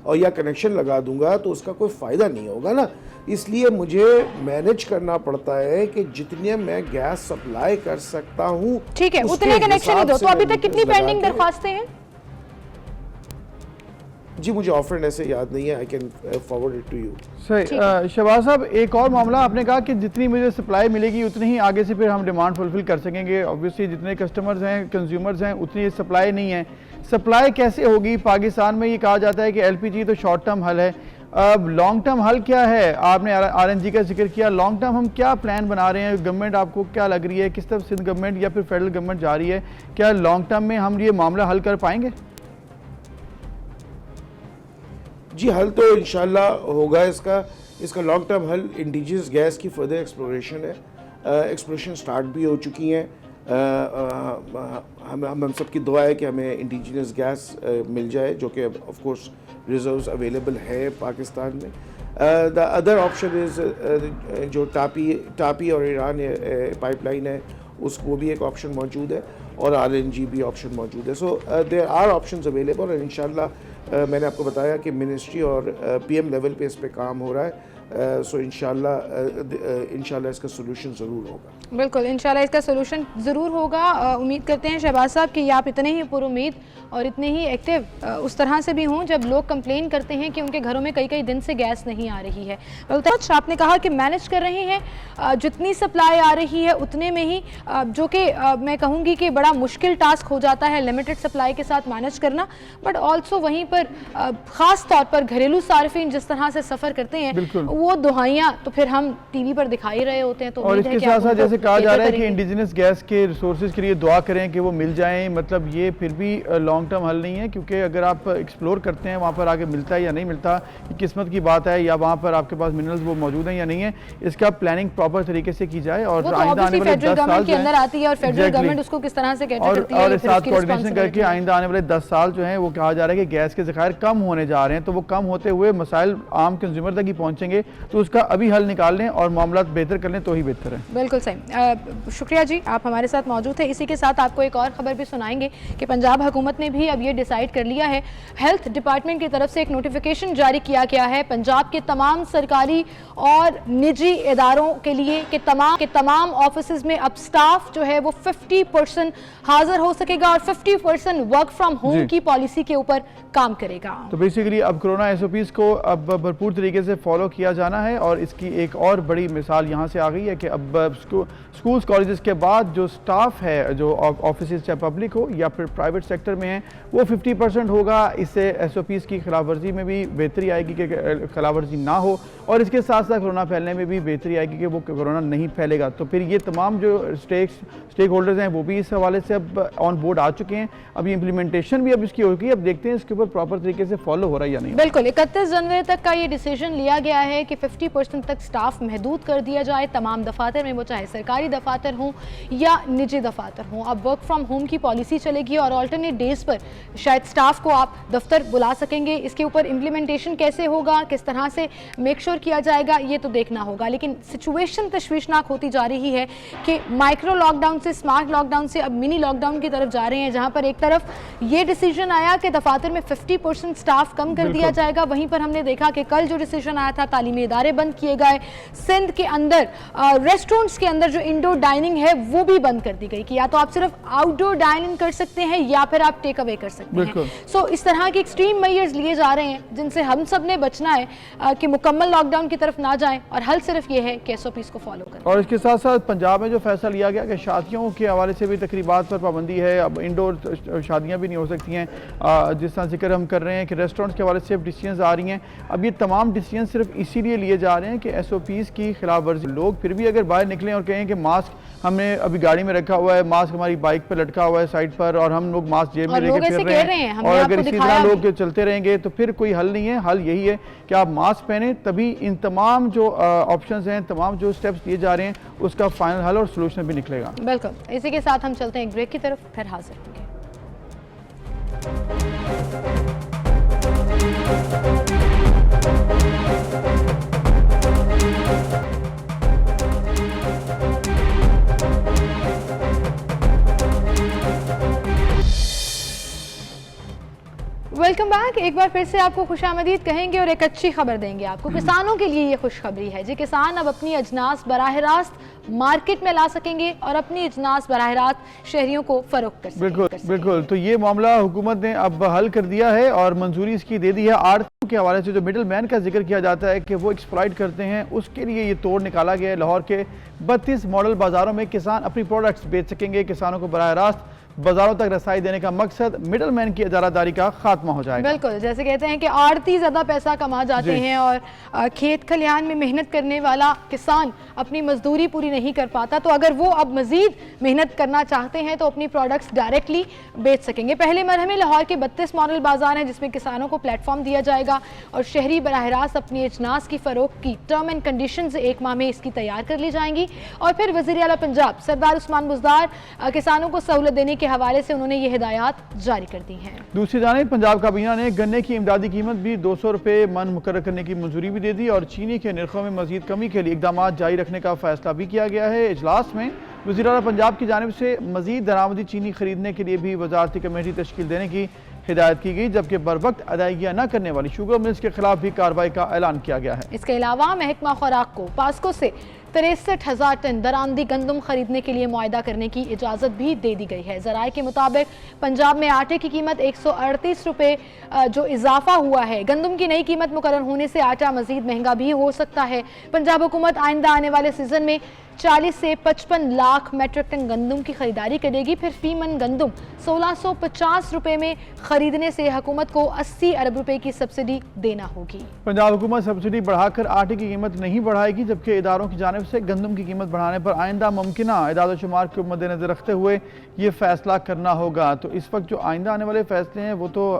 Speaker 7: और या कनेक्शन लगा दूंगा तो उसका कोई फ़ायदा नहीं होगा ना। इसलिए मुझे मैनेज करना पड़ता है कि जितने मैं गैस सप्लाई कर सकता हूँ,
Speaker 1: ठीक है, उतने कनेक्शन ही दो। तो अभी तक कितनी पेंडिंग दरख्वास्तें हैं?
Speaker 7: जी मुझे ऑफर ऐसे याद नहीं है, I can forward it to you.
Speaker 2: सही। शहबाज साहब, एक और मामला, आपने कहा कि जितनी मुझे सप्लाई मिलेगी उतनी ही आगे से फिर हम डिमांड फुलफिल कर सकेंगे। ऑब्वियसली जितने कस्टमर्स हैं, कंज्यूमर्स हैं, उतनी सप्लाई नहीं है। सप्लाई कैसे होगी? पाकिस्तान में ये कहा जाता है कि LPG तो शॉर्ट टर्म हल है, अब लॉन्ग टर्म हल क्या है? आपने RNG का जिक्र किया, लॉन्ग टर्म हम क्या प्लान बना रहे हैं? गवर्नमेंट आपको क्या लग रही है, किस तरफ सिंध गवर्नमेंट या फिर फेडरल गवर्नमेंट जा रही है? क्या लॉन्ग टर्म में हम ये मामला हल कर पाएंगे?
Speaker 7: जी हल तो इंशाल्लाह होगा। इसका लॉन्ग टर्म हल इंडिजिनस गैस की फर्दर एक्सप्लोरेशन है। एक्सप्लोरेशन स्टार्ट भी हो चुकी हैं। हम सबकी दुआ है कि हमें इंडिजिनस गैस मिल जाए, जो कि ऑफ कोर्स रिजर्व्स अवेलेबल है पाकिस्तान में। द अदर ऑप्शन इज़ जो टापी और ईरान पाइपलाइन है, उसको भी एक ऑप्शन मौजूद है, और RNG भी ऑप्शन मौजूद है। So there are options available, और इंशाल्लाह मैंने आपको बताया कि मिनिस्ट्री और PM लेवल पे इस पे काम हो रहा है। सो इंशाल्लाह इसका सोल्यूशन ज़रूर होगा।
Speaker 1: बिल्कुल, इंशाल्लाह इसका सोल्यूशन ज़रूर होगा। उम्मीद करते हैं शहबाज साहब कि आप इतने ही पुरुमीद और इतने ही एक्टिव उस तरह से भी हों जब लोग कंप्लेन करते हैं कि उनके घरों में कई दिन से गैस नहीं आ रही है। बल्कि आपने कहा कि मैनेज कर रहे हैं, जितनी सप्लाई आ रही है उतने में ही, जो कि मैं कहूँगी कि बड़ा मुश्किल टास्क हो जाता है लिमिटेड सप्लाई के साथ मैनेज करना। बट ऑल्सो वहीं पर ख़ास तौर पर घरेलू सार्फिन जिस तरह से सफ़र करते हैं, वो दुहाइयाँ तो फिर हम TV पर दिखाई रहे होते हैं। तो
Speaker 2: और इसके साथ साथ जैसे कहा जा रहा है कि इंडिजिनस गैस के रिसोर्सेज के लिए दुआ करें कि वो मिल जाएं, मतलब ये फिर भी लॉन्ग टर्म हल नहीं है, क्योंकि अगर आप एक्सप्लोर करते हैं वहाँ पर आगे मिलता है या नहीं मिलता, किस्मत की बात है, या वहाँ पर आपके पास मिनरल्स वो मौजूद हैं या नहीं है, इसका प्लानिंग प्रॉपर तरीके से की जाए। और आइंदा आने वाले 10 साल
Speaker 1: के अंदर आती है और फेडरल गवर्नमेंट उसको किस तरह से कैटर करती है,
Speaker 2: और साथ कोऑर्डिनेशन करके आइंदा आने वाले 10 साल जो है वो कहा जा रहा है कि गैस के ज़खायर कम होने जा रहे हैं, तो वो कम होते हुए मसाइल आम कंज्यूमर तक ही पहुँचेंगे, तो उसका अभी हल निकाल लें और मामला बेहतर कर लें तो ही बेहतर है।
Speaker 1: बिल्कुल सही। शुक्रिया जी, आप हमारे साथ मौजूद थे। इसी के साथ आपको एक और खबर भी सुनाएंगे कि पंजाब हुकूमत ने भी अब ये डिसाइड कर लिया है, हेल्थ डिपार्टमेंट की तरफ से एक नोटिफिकेशन जारी किया गया है पंजाब के तमाम सरकारी और निजी इदारों के लिए कि तमाम ऑफिस में अब स्टाफ जो है वो 50% हाजिर हो सकेगा और 50% वर्क फ्रॉम होम की पॉलिसी के ऊपर काम करेगा।
Speaker 2: तो बेसिकली अब कोरोना SOPs को अब भरपूर तरीके से फॉलो किया जाना है, और इसकी एक और बड़ी मिसाल यहाँ से आ गई है कि अब स्कूल्स कॉलेजेस के बाद जो स्टाफ है, जो ऑफिस चाहे पब्लिक हो या फिर प्राइवेट सेक्टर में है, वो 50% होगा। इससे SOPs की खिलाफवर्जी में भी बेहतरी आएगी कि खिलाफवर्जी ना हो, और इसके साथ साथ कोरोना फैलने में भी बेहतरी आएगी कि वो कोरोना नहीं फैलेगा। तो फिर ये तमाम जो स्टेक होल्डर्स हैं वो भी इस हवाले से अब ऑन बोर्ड आ चुके हैं। अब इम्प्लीमेंटेशन भी अब इसकी होगी, अब देखते हैं इसके ऊपर प्रॉपर तरीके से फॉलो हो रहा है या नहीं।
Speaker 1: बिल्कुल, 31 जनवरी तक का ये डिसीजन लिया गया है कि 50% तक स्टाफ महदूद कर दिया जाए तमाम दफातर में, वो चाहे सरकारी दफातर हों या निजी दफातर हों, अब वर्क फ्रॉम होम की पॉलिसी चलेगी और अल्टरनेट डेज पर शायद स्टाफ को आप दफ्तर बुला सकेंगे। इसके ऊपर इम्प्लीमेंटेशन कैसे होगा, किस तरह से मेक श्योर किया जाएगा, ये तो देखना होगा। लेकिन सिचुएशन तशवीशनाक होती जा रही है कि माइक्रो लॉकडाउन से स्मार्ट लॉकडाउन से अब मिनी लॉकडाउन की तरफ जा रहे हैं, जहां पर एक तरफ ये डिसीजन आया कि दफातर में 50% स्टाफ कम कर दिया जाएगा, वहीं पर हमने देखा कि कल जो डिसीजन आया था तालीमी इदारे बंद किए गए। सिंध के अंदर रेस्टोरेंट्स के अंदर जो इंडोर डाइनिंग है वो भी बंद कर दी गई कि या तो आप सिर्फ आउटडोर डाइनिंग कर सकते हैं या फिर आप टेक अवे कर सकते हैं। सो इस तरह के एक्सट्रीम मेजर्स लिए जा रहे हैं जिनसे हम सब ने बचना है कि मुकम्मल लॉकडाउन की तरफ ना जाएं, और हल सिर्फ ये है कि एसओपीज को फॉलो करें।
Speaker 2: और इसके साथ साथ पंजाब में जो फैसला लिया गया कि शादियों के हवाले से भी तकरीबात पर पाबंदी है, अब इंडोर शादियां भी नहीं हो सकती हैं, जिस तरह जिक्र हम कर रहे हैं कि रेस्टोरेंट्स के हवाले से डिसीजंस आ रही हैं। अब ये तमाम डिसीजन सिर्फ इसीलिए लिए जा रहे हैं कि एसओपीज की खिलाफ वर्जी, लोग फिर भी अगर बाहर निकलें और कहें कि मास्क हमने अभी गाड़ी में रखा हुआ है, मास्क हमारी बाइक पर लटका हुआ है साइड पर और हम लोग मास्क जेब में लेकर फिर रहे हैं, और अगर इसी तरह लोग चलते रहेंगे तो फिर कोई हल नहीं है। हल यही है कि आप मास्क पहने, तभी इन तमाम जो ऑप्शंस हैं, तमाम जो स्टेप्स लिए जा रहे हैं उसका फाइनल हल और सोल्यूशन भी निकलेगा।
Speaker 1: बिल्कुल। इसी के साथ हम चलते हैं एक ब्रेक की तरफ, फिर हाजिर होंगे। Welcome back. एक बार फिर से आपको खुशामदीद कहेंगे और एक अच्छी खबर देंगे आपको। किसानों के लिए ये खुशखबरी है जी, किसान अब अपनी अजनास बराह रास्त मार्केट में ला सकेंगे और अपनी अजनास बराह रास्त शहरियों को फरोख्त कर सकेंगे।
Speaker 2: बिल्कुल। तो ये मामला हुकूमत ने अब हल कर दिया है और मंजूरी इसकी दे दी है। आड़तियों के हवाले से जो मिडल मैन का जिक्र किया जाता है कि वो एक्सप्लॉइट करते हैं, उसके लिए ये तोड़ निकाला गया है। लाहौर के 32 मॉडल बाजारों में किसान अपनी प्रोडक्ट्स बेच सकेंगे। किसानों को बराह रास्त बाजारों तक रसाई देने का मकसद मिडल मैन की इजारादारी का खात्मा हो जाएगा।
Speaker 1: बिल्कुल, जैसे कहते हैं कि आड़ती ज्यादा पैसा कमा जाते हैं और खेत खलिहान में मेहनत करने वाला किसान अपनी मजदूरी पूरी नहीं कर पाता, तो अगर वो अब मजीद मेहनत करना चाहते हैं तो अपनी प्रोडक्ट्स डायरेक्टली बेच सकेंगे। पहले मरहले में लाहौर के 32 मॉडल बाजार हैं जिसमें किसानों को प्लेटफॉर्म दिया जाएगा और शहरी बराह रास्त अपनी अजनास की फरोख्त की टर्म एंड कंडीशन से 1 माह में इसकी तैयार कर ली जाएंगी। और फिर वज़ीर आला पंजाब सरदार उस्मान बुज़दार किसानों को सहूलत देने के हवाले से उन्होंने ये हिदायत जारी कर दी हैं।
Speaker 2: दूसरी जानिब पंजाब काबीना ने गन्ने की इमदादी कीमत भी 200 रुपये मन मुकर्रर करने की मंजूरी भी दे दी और चीनी के निर्खों में मजीद कमी के लिए इकदाम जारी रखने का फैसला भी किया गया है। इजलास में वज़ीर आला पंजाब की जानिब से मजीद दरामदी चीनी खरीदने के लिए भी वजारती कमेटी तश्कील देने की हिदायत की गई, जबकि बरवक्त अदायगियाँ न करने वाली शुगर मिल्स के खिलाफ भी कार्रवाई का ऐलान किया गया है।
Speaker 1: इसके अलावा महकमा खुराक को पास्को से 63,000 टन दरामदी गंदम खरीदने के लिए मुआहदा करने की इजाज़त भी दे दी गई है। ज़राए के मुताबिक पंजाब में आटे की कीमत 138 रुपये जो इजाफा हुआ है। गंदम की नई कीमत मुकर्रर होने से आटा मजीद महंगा भी हो सकता है। पंजाब हुकूमत आइंदा आने वाले सीजन में 40 से 55 लाख मेट्रिक टन गंदम की खरीदारी करेगी। फिर फी मन गंदम 1650 रुपये में खरीदने से हुकूमत को 80 अरब रुपए की सब्सिडी देना होगी।
Speaker 2: पंजाब हुकूमत सब्सिडी बढ़ाकर आटे की कीमत नहीं बढ़ाएगी, जबकि इदारों की जानिब से गंदम की कीमत बढ़ाने पर आइंदा मुमकिना इदाद शुमार को मद्देनजर रखते हुए ये फैसला करना होगा। तो इस वक्त जो आइंदा आने वाले फैसले हैं वो तो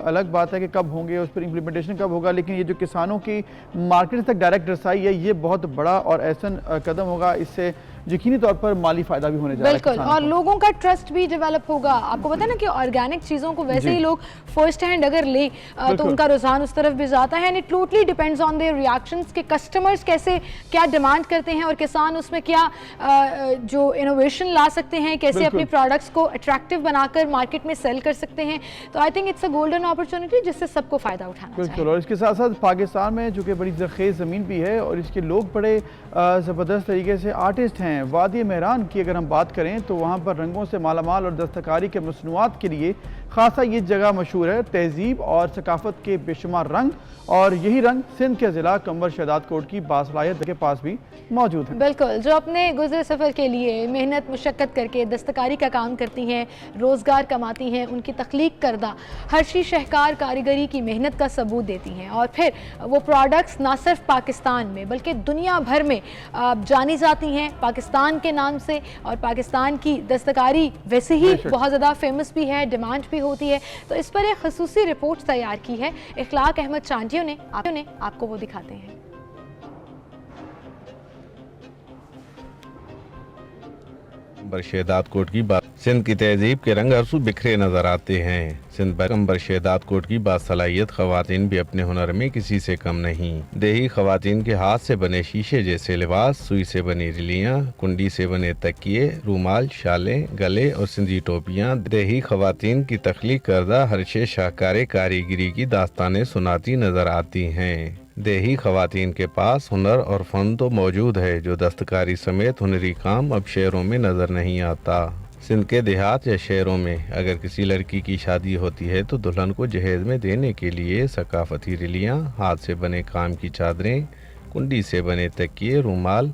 Speaker 2: अलग बात है कि कब होंगे, उस पर इम्प्लीमेंटेशन कब होगा, लेकिन ये जो किसानों की मार्केट तक डायरेक्ट रसाई है ये बहुत बड़ा और ऐसा कदम होगा। इससे यकीनी तौर पर माली फायदा भी होने जा रहा है।
Speaker 1: बिल्कुल, और लोगों का ट्रस्ट भी डेवलप होगा। आपको पता है ना कि ऑर्गेनिक चीज़ों को वैसे ही लोग फर्स्ट हैंड अगर लें तो उनका रुझान उस तरफ भी जाता है। And it totally depends on their reactions कि कस्टमर्स कैसे क्या डिमांड करते हैं और किसान उसमें क्या जो इनोवेशन ला सकते हैं, कैसे अपने प्रोडक्ट्स को अट्रैक्टिव बनाकर मार्केट में सेल कर सकते हैं। तो I think it's a golden opportunity जिससे सबको फ़ायदा उठाना चाहिए।
Speaker 2: बिल्कुल, और इसके साथ साथ पाकिस्तान में जो कि बड़ी ज़रख़ेज़ ज़मीन भी है और इसके लोग बड़े ज़बरदस्त तरीके से आर्टिस्ट हैं। वादी मेहरान की अगर हम बात करें तो वहाँ पर रंगों से मालामाल और दस्तकारी के मसनूआत के लिए खासा ये जगह मशहूर है। तहजीब और सकाफत के बेशुमार रंग और यही रंग सिंध के ज़िला कंवर शहदाद कोट की बासलाहियत के पास भी मौजूद है।
Speaker 1: बिल्कुल, जो अपने गुजरे सफ़र के लिए मेहनत मुशक्क़त करके दस्तकारी का काम करती हैं, रोज़गार कमाती हैं, उनकी तख्लीक करदा हर्शी शहकार कारीगरी की मेहनत का सबूत देती हैं और फिर वो प्रोडक्ट्स ना सिर्फ पाकिस्तान में बल्कि दुनिया भर में जानी जाती हैं पाकिस्तान के नाम से। और पाकिस्तान की दस्तकारी वैसे ही बहुत ज़्यादा फेमस भी है, डिमांड भी होती है। तो इस पर एक खसूसी रिपोर्ट तैयार की है इखलाक अहमद चांटियों ने, आपको वो दिखाते हैं।
Speaker 8: बरशेदात कोट की बात सिंध की तहजीब के रंग हरसू बिखरे नजर आते हैं। सिंध बरशेदात कोट की बासलाहियत खवातीन भी अपने हुनर में किसी से कम नहीं। देही खवातीन के हाथ से बने शीशे जैसे लिबास, सुई से बनी रिलियां, कुंडी से बने तकिए, रूमाल, शालें, गले और सिंधी टोपियां देही खवातीन की तख्लीक करदा हरशे शाहकार कारीगरी की दास्तानें सुनाती नजर आती हैं। देही खवातीन के पास हुनर और फन तो मौजूद है जो दस्तकारी समेत हुनरी काम अब शहरों में नजर नहीं आता। सिंध के देहात या शहरों में अगर किसी लड़की की शादी होती है तो दुल्हन को जहेज में देने के लिए सकाफती रिलियां, हाथ से बने काम की चादरें, कुंडी से बने तकिए, रूमाल,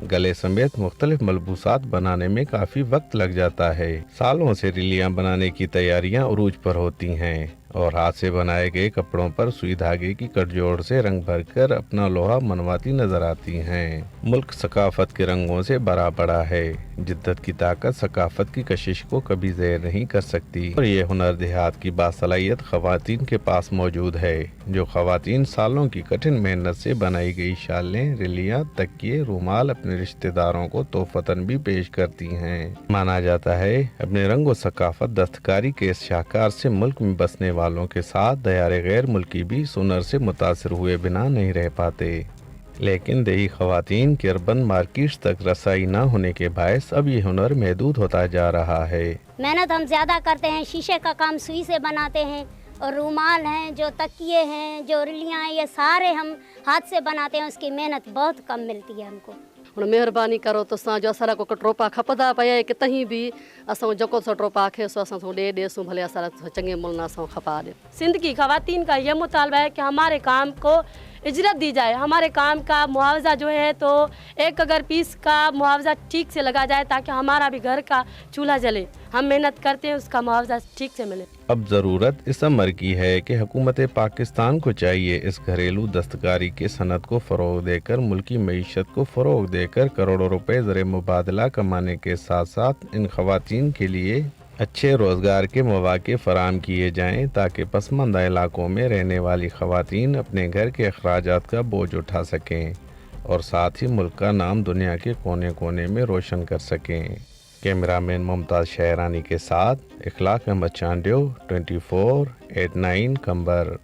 Speaker 8: गले समेत मुख्तलिफ मलबूसात बनाने में काफ़ी वक्त लग जाता है। सालों से रिलियां बनाने की तैयारियां उरूज पर होती हैं और हाथ से बनाए गए कपड़ों पर सुई धागे की कटजोड़ से रंग भरकर अपना लोहा मनवाती नजर आती हैं। मुल्क सकाफत के रंगों से भरा पड़ा है। जिद्दत की ताकत सकाफत की कशिश को कभी ज़ैर नहीं कर सकती और ये हुनर देहात की बासलाहियत खवातीन के पास मौजूद है। जो खवातीन सालों की कठिन मेहनत से बनाई गई शालें, रिलियां, तकिए, रूमाल अपने रिश्तेदारों को तोहफतन भी पेश करती हैं। माना जाता है अपने रंग और सकाफत दस्तकारी के इस शाहकार से मुल्क में बसने वालों के साथ दयारे गैर मुल्की भी इस हुनर से मुतासिर हुए बिना नहीं रह पाते। लेकिन देही खवातीन के अर्बन मार्केट्स तक रसाई न होने के बायस अब ये हुनर महदूद होता जा रहा है।
Speaker 9: मेहनत हम ज़्यादा करते हैं, शीशे का काम सुई से बनाते हैं और रूमाल हैं, जो तकिए हैं, जो रिलियाँ हैं, ये सारे हम हाथ से बनाते हैं। उसकी मेहनत बहुत कम मिलती है हमको।
Speaker 10: हुन महिरबानी करो तो जो असां को ट्रोपा खपंदा पिया कितहीं भी असां जेको सो ट्रोपा आखे सो असां ॾेसूं भले असां चङे मुल्क असां खपा दे।
Speaker 11: सिंध की खवातीन का ये मुतालबा है कि हमारे काम को इजरत दी जाए। हमारे काम का मुआवजा जो है तो एक अगर पीस का मुआवजा ठीक से लगा जाए ताकि हमारा भी घर का चूल्हा जले। हम मेहनत करते हैं, उसका मुआवजा ठीक से मिले।
Speaker 8: अब ज़रूरत इस अमर की है कि हुकूमत पाकिस्तान को चाहिए इस घरेलू दस्तकारी के सनत को फ़रोग देकर मुल्की मईशत को फ़रोग देकर करोड़ों रुपए ज़र मुबादला कमाने के साथ साथ इन खवातीन के लिए अच्छे रोज़गार के मौक़े फ़राहम किए जाएँ ताकि पसमानदा इलाकों में रहने वाली खवातीन अपने घर के अखराजात का बोझ उठा सकें और साथ ही मुल्क का नाम दुनिया के कोने कोने में रोशन कर सकें। कैमरामैन मुमताज़ शहरानी के साथ इखलाक अहमद चांडियो, 24/9 कंबर।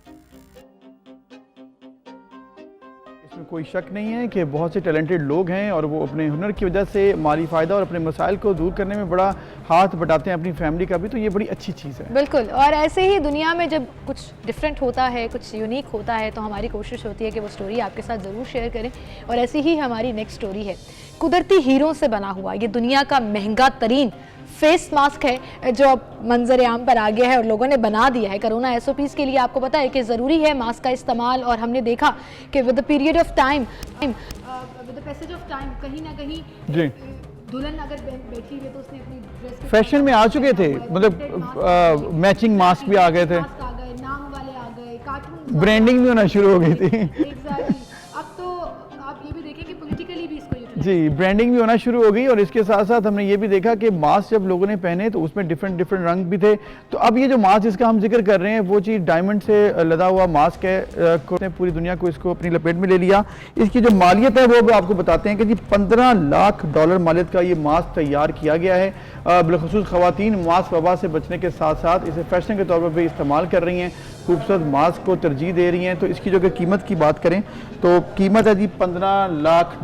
Speaker 2: इसमें कोई शक नहीं है कि बहुत से टैलेंटेड लोग हैं और वो अपने हुनर की वजह से माली फ़ायदा और अपने मसाइल को दूर करने में बड़ा हाथ बटाते हैं अपनी फैमिली का भी, तो ये बड़ी अच्छी चीज़ है।
Speaker 1: बिल्कुल, और ऐसे ही दुनिया में जब कुछ डिफरेंट होता है, कुछ यूनिक होता है, तो हमारी कोशिश होती है कि वो स्टोरी आपके साथ ज़रूर शेयर करें। और ऐसी ही हमारी नेक्स्ट स्टोरी है कुदरती हीरों से बना हुआ ये दुनिया का महंगा तरीन फेस मास्क है जो अब मंजर आम पर आ गया है और लोगों ने बना दिया है कोरोना SOPs के लिए। आपको पता है कि ज़रूरी है मास्क का इस्तेमाल और हमने देखा कि with the period of time, with the passage of time कहीं ना कहीं जी दुल्हन अगर बैठी हुई तो उसने अपनी ड्रेस
Speaker 2: फैशन में आ चुके थे, मतलब मैचिंग मास्क भी आ गए थे,
Speaker 1: नाम वाले आ गए, कार्टून
Speaker 2: ब्रांडिंग भी होना शुरू हो गई थी।
Speaker 1: अब तो आप ये भी देखें कि पॉलिटिकली भी इसको
Speaker 2: जी ब्रांडिंग भी होना शुरू हो गई। और इसके साथ साथ हमने ये भी देखा कि मास्क जब लोगों ने पहने तो उसमें डिफरेंट रंग भी थे। तो अब ये जो मास्क जिसका हम जिक्र कर रहे हैं वो चीज़ डायमंड से लदा हुआ मास्क है। पूरी दुनिया को इसको अपनी लपेट में ले लिया। इसकी जो मालियत है वो भी आपको बताते हैं कि जी $15 लाख मालियत का ये मास्क तैयार किया गया है। बिलखुसूस खवातीन मास्क वबा से बचने के साथ साथ इसे फैशन के तौर पर भी इस्तेमाल कर रही हैं, खूबसूरत मास्क को तरजीह दे रही हैं। तो इसकी जो कि कीमत की बात करें तो कीमत है जी $15 लाख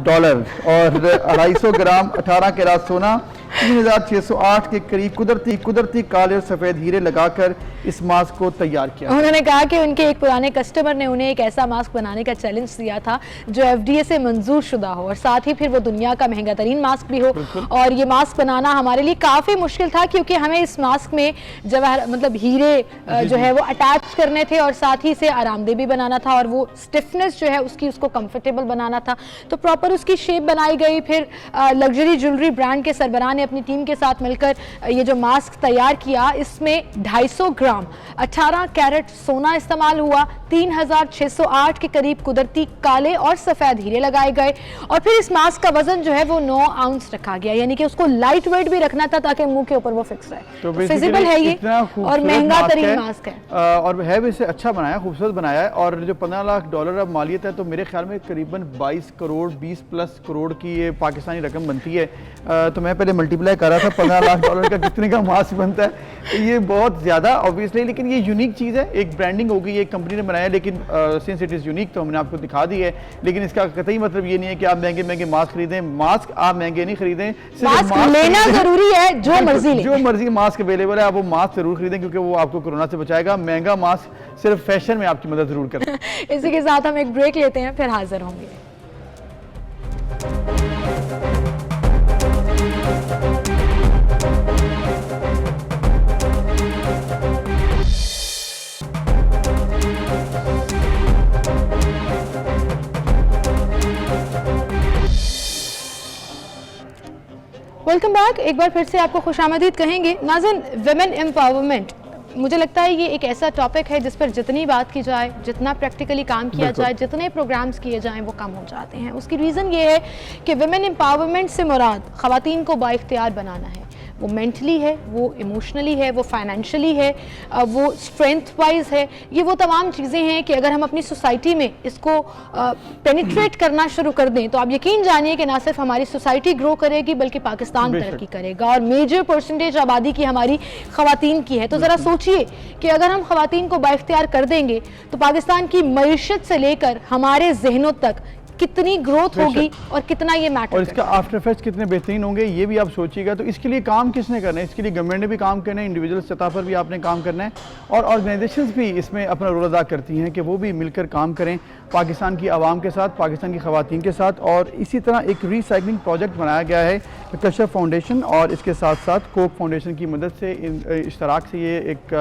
Speaker 2: और 250 ग्राम 18 कैरात सोना, 3608 के करीब कुदरती काले और सफ़ेद हीरे लगाकर इस मास्क को तैयार किया।
Speaker 1: उन्होंने कहा कि उनके एक पुराने कस्टमर ने उन्हें एक ऐसा मास्क बनाने का चैलेंज दिया था जो FDA से मंजूर शुदा हो और साथ ही फिर वो दुनिया का महंगा तरीन मास्क भी हो। और ये मास्क बनाना हमारे लिए काफ़ी मुश्किल था क्योंकि हमें इस मास्क में जवाहर मतलब हीरे जो है वो अटैच करने थे और साथ ही से आरामदेह भी बनाना था और वो स्टिफनेस जो है उसको कंफर्टेबल बनाना था। तो प्रॉपर उसकी शेप बनाई गई। फिर लग्जरी ज्वेलरी ब्रांड के सरबराह ने अपनी टीम के साथ मिलकर ये जो मास्क तैयार किया, इसमें 250 ग्राम 18 कैरेट सोना इस्तेमाल हुआ, 3608 के करीब कुदरती काले और सफ़ेद हीरे लगाए गए और फिर इस मास्क का वजन जो है वो 9 आउंस रखा गया, यानी कि उसको लाइट वेट भी रखना था ताकि मुंह के ऊपर वो फिक्स रहे। तो फिजिबल है ये और महंगा तरीन मास्क है
Speaker 2: और है भी इसे अच्छा बनाया, खूबसूरत बनाया है। और जो $15 लाख अब मालियत है तो मेरे ख्याल में करीबन 22 करोड़ 20+ करोड़ की ये पाकिस्तानी रकम बनती है। तो मैं पहले मल्टीप्लाई कर रहा था $15 लाख का कितने का मास्क बनता है, तो ये बहुत ज़्यादा ऑब्वियसली, लेकिन ये यूनिक चीज़ है, एक ब्रांडिंग हो गई, एक कंपनी ने बनाया, लेकिन सिंस इट इज़ यूनिक तो हमने आपको दिखा दी है। लेकिन इसका कतई मतलब ये नहीं है कि आप महंगे महंगे मास्क खरीदें, मास्क आप महंगे नहीं खरीदें,
Speaker 1: मास्क लेना जरूरी है, जो मर्जी
Speaker 2: मास्क अवेलेबल है आप वो मास्क जरूर खरीदें, क्योंकि वो आपको कोरोना से बचाएगा। महंगा मास्क सिर्फ फैशन में आपकी मदद जरूर करें।
Speaker 1: इसी के साथ हम एक ब्रेक लेते हैं, फिर हाजिर होंगे। Welcome back. एक बार फिर से आपको खुशामदीद कहेंगे। नाज़रीन, विमेन एम्पावरमेंट, मुझे लगता है ये एक ऐसा टॉपिक है जिस पर जितनी बात की जाए, जितना प्रैक्टिकली काम किया जाए, जितने प्रोग्राम्स किए जाएं वो कम हो जाते हैं। उसकी रीज़न ये है कि विमेन एम्पावरमेंट से मुराद ख़वातीन को बाइख्तियार बनाना है। वो मेंटली है, वो इमोशनली है, वो फाइनेंशियली है, वो स्ट्रेंथ वाइज है। ये वो तमाम चीज़ें हैं कि अगर हम अपनी सोसाइटी में इसको पेनिट्रेट करना शुरू कर दें तो आप यकीन जानिए कि ना सिर्फ हमारी सोसाइटी ग्रो करेगी बल्कि पाकिस्तान तरक्की करेगा। और मेजर परसेंटेज आबादी की हमारी ख़वातीन की है। तो ज़रा सोचिए कि अगर हम ख़वातीन को बाइख्तियार कर देंगे तो पाकिस्तान की मईशत से लेकर हमारे जहनों तक कितनी ग्रोथ होगी और कितना ये मैटर, और
Speaker 2: इसका आफ्टर इफेक्ट्स कितने बेहतरीन होंगे, ये भी आप सोचिएगा। तो इसके लिए काम किसने करना है? इसके लिए गवर्नमेंट ने भी काम करना है, इंडिविजुअल सतह पर भी आपने काम करना है, और ऑर्गेनाइजेशंस भी इसमें अपना रोल अदा करती हैं कि वो भी मिलकर काम करें पाकिस्तान की आवाम के साथ, पाकिस्तान की ख़वातीन के साथ। और इसी तरह एक रिसाइकलिंग प्रोजेक्ट बनाया गया है कशफ फाउंडेशन और इसके साथ साथ कोक फाउंडेशन की मदद से, इश्तराक से ये एक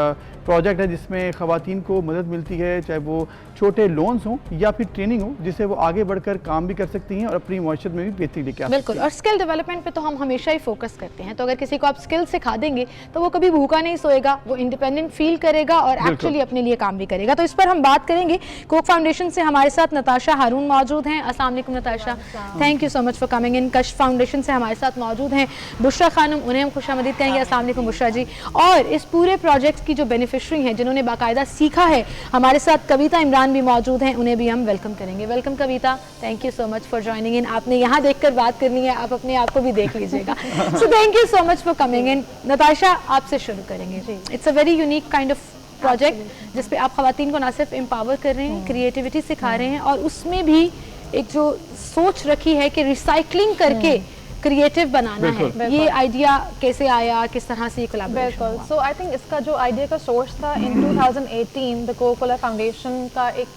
Speaker 2: प्रोजेक्ट है जिसमें ख़वातीन को मदद मिलती है, चाहे वो छोटे लोन्स हों या फिर ट्रेनिंग हो, जिससे वो आगे बढ़कर काम भी कर सकती हैं और अपनी मईशत में भी बेहतरी लेके आ सकती हैं।
Speaker 1: बिल्कुल, और स्किल डेवलपमेंट पे तो हम हमेशा ही फोकस करते हैं। तो अगर किसी को आप स्किल सिखा देंगे तो वो कभी भूखा नहीं सोएगा, वो इंडिपेंडेंट फील करेगा और एक्चुअली अपने लिए काम भी करेगा। तो इस पर हम बात करेंगे। कोक फाउंडेशन से हमारे साथ नताशा हारून मौजूद हैं। अस्सलाम वालेकुम Natasha, thank you so much for coming in. Kashaf foundation से हमारे साथ मौजूद हैं बुशरा खानम, उन्हें हम खुशामदीद कहेंगे। अस्सलाम वालेकुम बुशरा जी। और इस पूरे प्रोजेक्ट की जो बेनिफिशरी हैं, जिन्होंने बाकायदा सीखा है, हमारे साथ कविता इमरान भी मौजूद हैं, उन्हें भी हम वेलकम करेंगे। Welcome Kavita, thank you so much for joining in. आपने यहाँ देखकर बात करनी है, आप अपने आप को भी देख लीजिएगा। So thank you so much for coming इन। नताशा, आपसे शुरू करेंगे। It's a very unique kind of project जिसपे आप ख़वातीन को ना सिर्फ एम्पावर कर रहे हैं, क्रिएटिविटी सिखा रहे हैं, और उसमें भी एक जो सोच रखी है कि रिसाइकलिंग करके क्रिएटिव बनाना है। ये आइडिया कैसे आया, किस तरह से ये कोलैबोरेशन?
Speaker 12: बिल्कुल, सो आई थिंक इसका जो आइडिया का सोर्स था इन 2018 द कोका-कोला फाउंडेशन का एक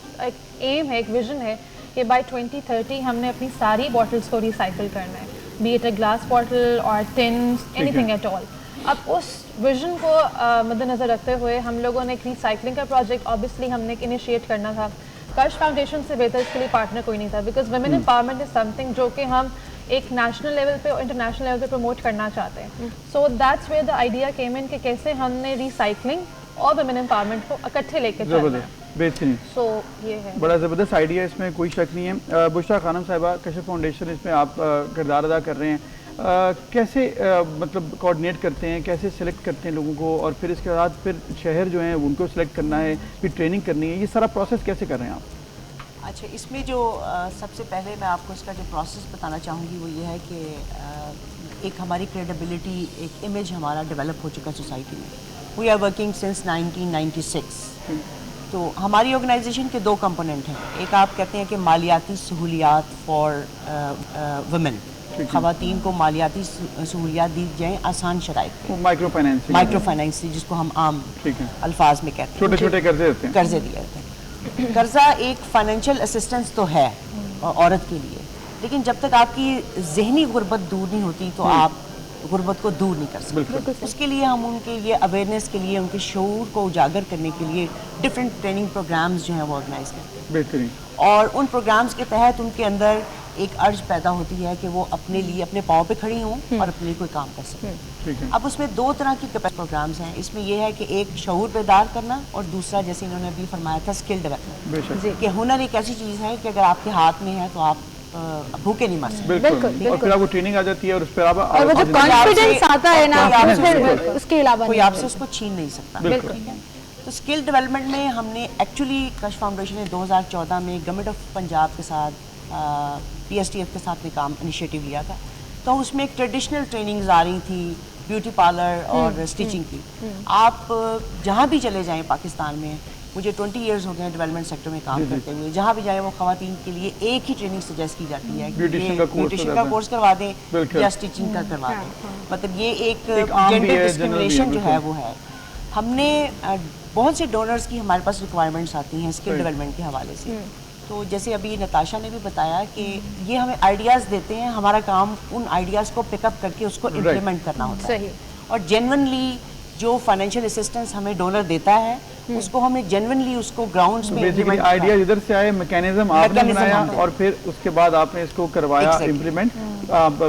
Speaker 12: एम है, एक विजन है कि बाय 2030 हमने अपनी सारी बॉटल्स को रिसाइकिल करना है, B it a glass bottle और टिन्स, एनीथिंग एट ऑल। अब उस विजन को मद्देनज़र रखते हुए हम लोगों ने एक रिसाइकलिंग का प्रोजेक्ट ऑब्वियसली हमने इनिशिएट करना था। कशफ फाउंडेशन से बेहतर इसके लिए पार्टनर कोई नहीं था, because women empowerment is something जो कि हम एक नेशनल लेवल पे और इंटरनेशनल लेवल पे प्रमोट करना चाहते हैं। So that's where the idea came in कि कैसे हमने रिसाइकलिंग और वुमेन एम्पावरमेंट को इकट्ठे लेके चलना है।
Speaker 2: बेहतरीन,
Speaker 12: सो ये है
Speaker 2: बड़ा ज़बरदस्त आइडिया, इसमें कोई शक नहीं है। बुशरा खानम साहिबा, कशफ फाउंडेशन इसमें आप किरदार अदा कर रहे हैं, कैसे मतलब कोऑर्डिनेट करते हैं, कैसे सेलेक्ट करते हैं लोगों को, और फिर इसके बाद फिर शहर जो हैं उनको सेलेक्ट करना है, फिर ट्रेनिंग करनी है, ये सारा प्रोसेस कैसे कर रहे हैं आप?
Speaker 13: अच्छा, इसमें जो सबसे पहले मैं आपको इसका जो प्रोसेस बताना चाहूँगी वो ये है कि एक हमारी क्रेडिबिलिटी, एक इमेज हमारा डेवलप हो चुका सोसाइटी में। We are working since 1996। तो हमारी ऑर्गेनाइजेशन के दो कंपोनेंट हैं। एक आप कहते हैं कि मालियाती सहूलियात फॉर वुमेन, ख़वातीन को मालियाती सहूलियात दी जाएँ आसान शराइत पे,
Speaker 2: माइक्रो
Speaker 13: फाइनेंस जिसको हम आम अल्फाज में कहते हैं,
Speaker 2: छोटे छोटे कर्जे दिए
Speaker 13: जाते हैं। कर्जा एक फाइनेंशियल असिस्टेंस तो है औरत के लिए, लेकिन जब तक आपकी जहनी गुर्बत दूर नहीं होती तो आप गुर्बत को दूर नहीं कर सकते। उसके लिए हम उनके लिए अवेयरनेस के लिए, उनके शऊर को उजागर करने के लिए डिफरेंट ट्रेनिंग प्रोग्राम्स जो हैं वो ऑर्गेनाइज करते हैं।
Speaker 2: बेहतरीन।
Speaker 13: और उन प्रोग्राम्स के तहत उनके अंदर एक अर्ज पैदा होती है कि वो अपने लिए अपने पाँव पे खड़ी हों और अपने लिए कोई काम कर सकें। अब उसमें दो तरह की प्रोग्राम्स हैं। इसमें यह है कि एक शऊर बेदार करना, और दूसरा जैसे इन्होंने अभी फरमाया था स्किल डेवलपमेंट, कि हुनर एक ऐसी चीज़ है कि अगर आपके हाथ में है तो आप भूखे नहीं मर सकते।
Speaker 2: बिल्कुल। और फिर आपको ट्रेनिंग आ जाती है और उस पर आप
Speaker 1: और वो जो कॉन्फिडेंस आता है ना, उसके अलावा
Speaker 13: कोई आपसे उसको छीन नहीं सकता। तो स्किल डेवलपमेंट में हमने एक्चुअली कशफ फाउंडेशन ने 2014 में गवर्नमेंट ऑफ पंजाब के साथ PSTF के साथ ने काम इनिशिएटिव लिया था तो उसमें एक ट्रेडिशनल ट्रेनिंग्स आ रही थी ब्यूटी पार्लर और स्टिचिंग की। आप जहाँ भी चले जाएं पाकिस्तान में, मुझे 20 इयर्स हो गए हैं डेवलपमेंट सेक्टर में काम करते हुए, जहाँ भी जाए वो खवातीन के लिए एक ही ट्रेनिंग सजेस्ट की जाती है, ब्यूटिशियन का कोर्स करवा दें या स्टिचिंग का करवा दें। मतलब ये एक जेंडर डिस्क्रिमिनेशन जो है वो है। हमने बहुत से डोनर्स की हमारे पास रिक्वायरमेंट्स आती हैं स्किल डेवलपमेंट के हवाले से। तो जैसे अभी नताशा ने भी बताया कि ये हमें आइडियाज़ देते हैं, हमारा काम उन आइडियाज़ को पिकअप करके उसको इम्प्लीमेंट करना होता है। और जेन्युइनली जो फाइनेंशियल असिस्टेंस हमें डोनर देता है उसको हमें जेन्युइनली उसको ग्राउंड्स में
Speaker 2: बेसिकली आइडिया इधर से आए, मैकेनिज्म आपने बनाया और फिर उसके बाद आपने इसको करवाया इम्प्लीमेंट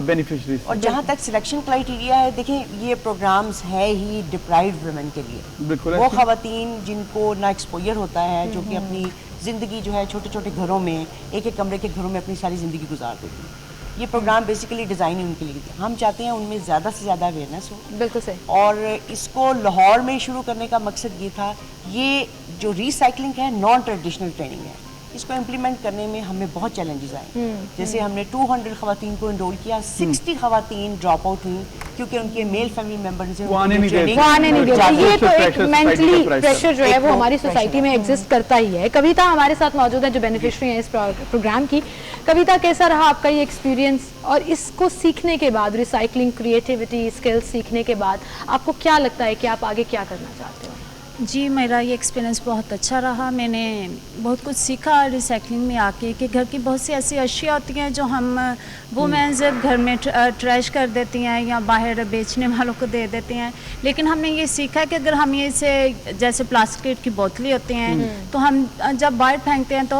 Speaker 2: बेनिफिशरीज।
Speaker 13: और जहाँ तक सिलेक्शन क्राइटेरिया है, देखें ये प्रोग्राम्स है ही डिप्राइव्ड वुमेन के लिए, वो खवातीन जिनको ना एक्सपोजर होता है, जो कि अपनी ज़िंदगी जो है छोटे छोटे घरों में, एक एक कमरे के घरों में अपनी सारी ज़िंदगी गुजार देती हैं। ये प्रोग्राम बेसिकली डिज़ाइन ही उनके लिए हम चाहते हैं उनमें ज़्यादा से ज़्यादा अवेयरनेस हो।
Speaker 1: बिल्कुल सही।
Speaker 13: और इसको लाहौर में शुरू करने का मकसद ये था, ये जो रिसाइकलिंग है नॉन ट्रेडिशनल ट्रेनिंग है, इसको इम्प्लीमेंट करने में हमें बहुत चैलेंजेस आए। जैसे हमने 200 खवातीन को इनरोल किया, 60 खवातीन ड्रॉप आउट हुई क्योंकि उनके मेल फैमिली मेंबर से
Speaker 1: आने नहीं देते। ये तो एक मेंटली प्रेशर जो है वो हमारी सोसाइटी में एग्जिस्ट करता ही है। कविता हमारे साथ मौजूद है जो बेनिफिशरी है इस प्रोग्राम की। कविता, कैसा रहा आपका ये एक्सपीरियंस, और इसको सीखने के बाद, रिसाइकलिंग, क्रिएटिविटी, स्किल्स सीखने के बाद आपको क्या लगता है कि आप आगे क्या करना चाहते हो?
Speaker 14: जी, मेरा ये एक्सपीरियंस बहुत अच्छा रहा। मैंने बहुत कुछ सीखा रिसाइकलिंग में आके कि घर की बहुत सी ऐसी अशिया होती हैं जो हम वुमेन्स घर में ट्रैश कर देती हैं या बाहर बेचने वालों को दे देती हैं, लेकिन हमने ये सीखा कि अगर हम इसे, जैसे प्लास्टिक की बोतलें होती हैं, तो हम जब बाहर फेंकते हैं तो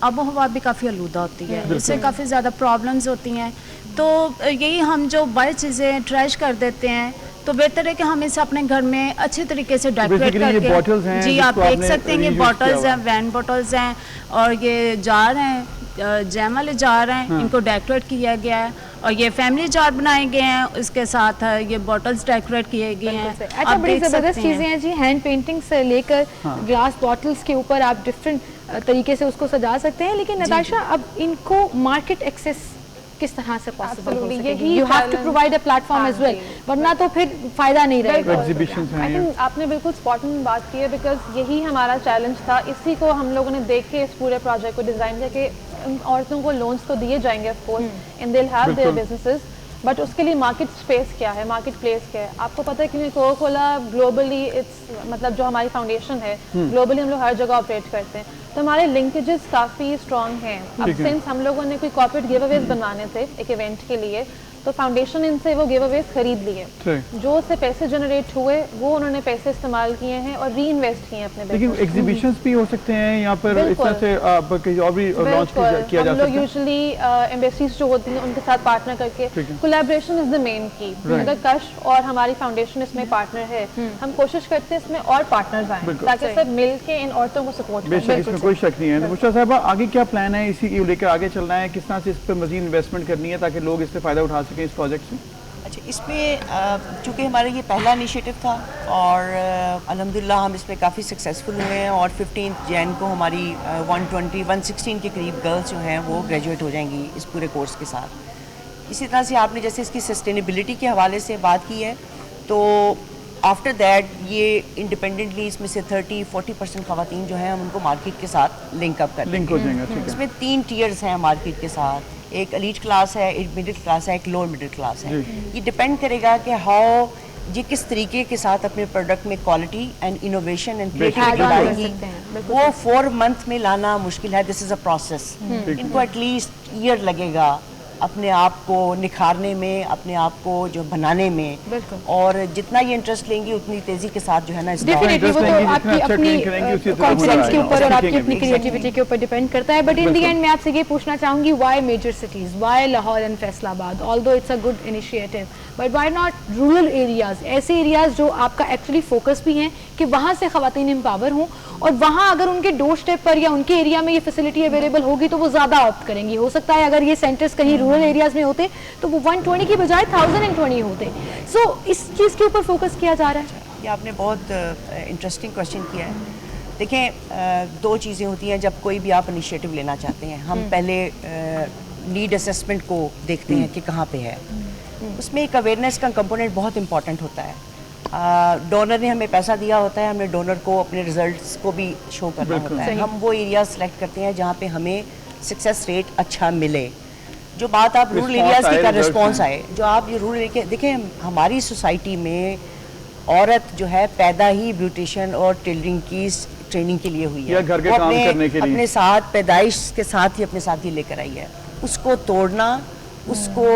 Speaker 14: आबो हवा भी काफ़ी आलूदा होती है, इससे काफ़ी ज़्यादा प्रॉब्लम्स होती हैं। तो यही हम जो बाहर चीज़ें ट्रैश कर देते हैं तो बेहतर है कि हम इसे अपने घर में अच्छे तरीके से डेकोरेट करके, जी आप देख सकते हैं ये बॉटल्स हैं, वैन बॉटल्स हैं, और ये जार हैं, जैम वाले जार हैं, इनको डेकोरेट किया गया है, और ये फैमिली जार बनाए गए हैं, उसके साथ ये बॉटल्स डेकोरेट किए गए हैं।
Speaker 1: अच्छा, बड़ी ज़बरदस्त चीज़ें हैं जी। हैंड पेंटिंग से लेकर ग्लास बॉटल्स के ऊपर आप डिफरेंट तरीके से उसको सजा सकते हैं। लेकिन नताशा, अब इनको मार्केट एक्सेस किस तरह से पॉसिबल हो सकेगी? You have to provide a platform as well, वरना तो फिर फायदा नहीं रहेगा।
Speaker 2: एग्जीबिशंस हैं।
Speaker 12: आई थिंक आपने बिल्कुल स्पॉट ऑन बात की है, बिकॉज यही हमारा चैलेंज था। इसी को हम लोगों ने देख के इस पूरे प्रोजेक्ट को डिज़ाइन किया कि औरतों को लोन्स तो दिए जाएंगे of course and they will have their businesses, but उसके लिए मार्केट स्पेस क्या है, मार्केट प्लेस क्या है? आपको पता है कि कोका कोला ग्लोबली, इट्स मतलब जो हमारी फाउंडेशन है ग्लोबली हम लोग हर जगह ऑपरेट करते हैं, तो हमारे लिंकेजेस काफ़ी स्ट्रॉन्ग हैं। अब सिंस हम लोगों ने कोई कॉर्पोरेट गिव अवेज बनवाने थे एक इवेंट के लिए, तो फाउंडेशन इनसे वो गिव अवेज खरीद लिए, जो उससे पैसे जनरेट हुए वो उन्होंने पैसे इस्तेमाल किए हैं और री इन्वेस्ट किए अपने।
Speaker 2: लेकिन एग्जीबिशंस भी हो सकते हैं यहाँ पर, इस तरह से कहीं और भी लॉन्च किया जा सकता है।
Speaker 12: यूजुअली एम्बेसीज जो होती हैं उनके साथ पार्टनर करके, कोलैबोरेशन इज द मेन की। अगर कश और हमारी फाउंडेशन इसमें पार्टनर है, हम कोशिश करते हैं इसमें और पार्टनर्स आए ताकि सब मिल के इन औरतों को सपोर्ट करें।
Speaker 2: इसमें कोई शक नहीं है। तो मुश्ताक साहब, आगे क्या प्लान है, इसी लेकर आगे चलना है, किस तरह से इस पर मजीद इन्वेस्टमेंट करनी है ताकि लोग इससे फ़ायदा उठा सकें इस प्रोजेक्ट से?
Speaker 13: अच्छा, इसमें चूँकि हमारा ये पहला इनिशिएटिव था और अल्हम्दुलिल्लाह हम इसमें काफ़ी सक्सेसफुल हुए हैं, और 15 जैन को हमारी 116 के करीब गर्ल्स जो हैं वो ग्रेजुएट हो जाएंगी इस पूरे कोर्स के साथ। इसी तरह से आपने जैसे इसकी सस्टेनेबिलिटी के हवाले से बात की है, तो आफ्टर दैट ये इंडिपेंडेंटली इसमें से 30-40% खवातीन जो हैं हम उनको मार्केट के साथ लिंक अप कर देंगे। इसमें 3 टियर्स हैं मार्केट के साथ, एक एलीट क्लास है, एक मिडिल क्लास है, एक लोअर मिडिल क्लास है। ये डिपेंड करेगा कि हाउ ये किस तरीके के साथ अपने प्रोडक्ट में quality and innovation and creativity लाएगी, वो 4 मंथ में लाना मुश्किल है। दिस इज़ अ प्रोसेस, इनको एटलीस्ट ईयर लगेगा अपने आप को निखारने में, अपने आप को जो बनाने में, और जितना ये इंटरेस्ट लेंगी उतनी तेजी के साथ जो है ना
Speaker 1: डेफिनेटली वो तो आपकी अपनी कॉन्फिडेंस के ऊपर और आपकी अपनी क्रिएटिविटी के ऊपर डिपेंड करता है। बट इन दी एंड मैं आपसे ये पूछना चाहूँगी, why major cities, why Lahore and Faisalabad? Although it's a good initiative, but why not rural areas, ऐसे एरियाज़ जो आपका एक्चुअली फोकस भी हैं कि वहाँ से ख़वातीन एम्पावर हों, और वहाँ अगर उनके डोर स्टेप पर या उनके एरिया में ये फैसिलिटी अवेलेबल होगी तो वो ज़्यादा ऑप्ट करेंगी। हो सकता है अगर ये सेंटर्स कहीं रूरल एरियाज़ में होते तो वो 120 की बजाय 1020 होते। सो इस चीज़ के ऊपर फोकस किया जा रहा है।
Speaker 13: ये आपने बहुत इंटरेस्टिंग क्वेश्चन किया है। देखें, 2 चीज़ें होती हैं जब कोई भी आप इनिशिएटिव लेना चाहते हैं। हम पहले नीड असेसमेंट को देखते हैं कि कहाँ पे है, उसमें एक अवेयरनेस का कंपोनेंट बहुत इंपॉर्टेंट होता है। डोनर ने हमें पैसा दिया होता है, हमने डोनर को अपने रिजल्ट्स को भी शो करना होता है। हम वो एरिया सेलेक्ट करते हैं जहाँ पे हमें सक्सेस रेट अच्छा मिले। जो बात आप रूरल एरियाज की का रिस्पॉन्स आए, जो आप ये रूरल एरिया देखिए, हमारी सोसाइटी में औरत जो है पैदा ही ब्यूटिशियन और टेलरिंग की ट्रेनिंग के लिए हुई है,
Speaker 2: घर के काम करने के लिए
Speaker 13: अपने साथ पैदाइश के साथ ही अपने साथ ही लेकर आई है। उसको तोड़ना, उसको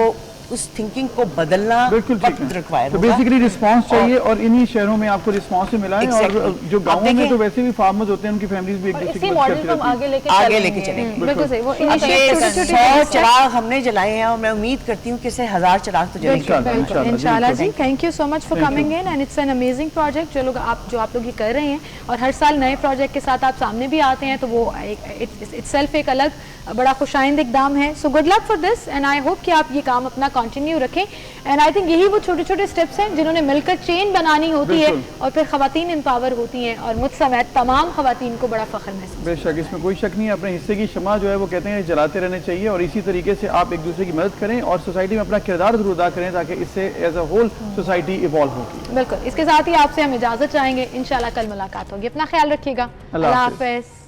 Speaker 13: उस थिंकिंग को बदलना वक्त रिक्वायर
Speaker 2: तो बेसिकली रिस्पांस चाहिए और इन्हीं शहरों में आपको रिस्पांस से मिला है। और जो गांवों में तो वैसे भी फार्मर्स होते हैं, उनकी फैमिलीज भी एक दूसरे की मदद करती हैं।
Speaker 13: आगे लेके चलेंगे। बिल्कुल सही। वो 100 चिराग हमने जलाए हैं और मैं उम्मीद करती हूँ कि 1000 चिराग तो जलेंगे
Speaker 1: इंशाल्लाह जी। Thank you so much for coming in and it's an amazing project जो आप लोग ये कर रहे हैं, और हर साल नए प्रोजेक्ट के साथ आप सामने भी आते हैं, तो वो इट्सेल्फ एक अलग बड़ा खुशाइंद इकदाम है। So good luck for this and I hope कि आप ये काम अपना कंटिन्यू रखें। एंड आई थिंक यही वो छोटे छोटे स्टेप्स हैं जिन्होंने मिलकर चेन बनानी होती है और फिर खवातीन एम्पावर होती हैं, और मुझ समेत तमाम खवातीन को बड़ा फख्र महसूस।
Speaker 2: बेशक, इसमें कोई शक नहीं है। अपने हिस्से की शमा जो है वो कहते हैं जलाते रहने चाहिए, और इसी तरीके से आप एक दूसरे की मदद करें और सोसाइटी में अपना किरदार जरूर अदा करें, ताकि इससे as a whole society evolve होगी।
Speaker 1: बिल्कुल। इसके साथ ही आपसे हम इजाज़त चाहेंगे। इंशाल्लाह कल मुलाकात होगी। अपना ख्याल रखिएगा। अल्लाह हाफ़िज़।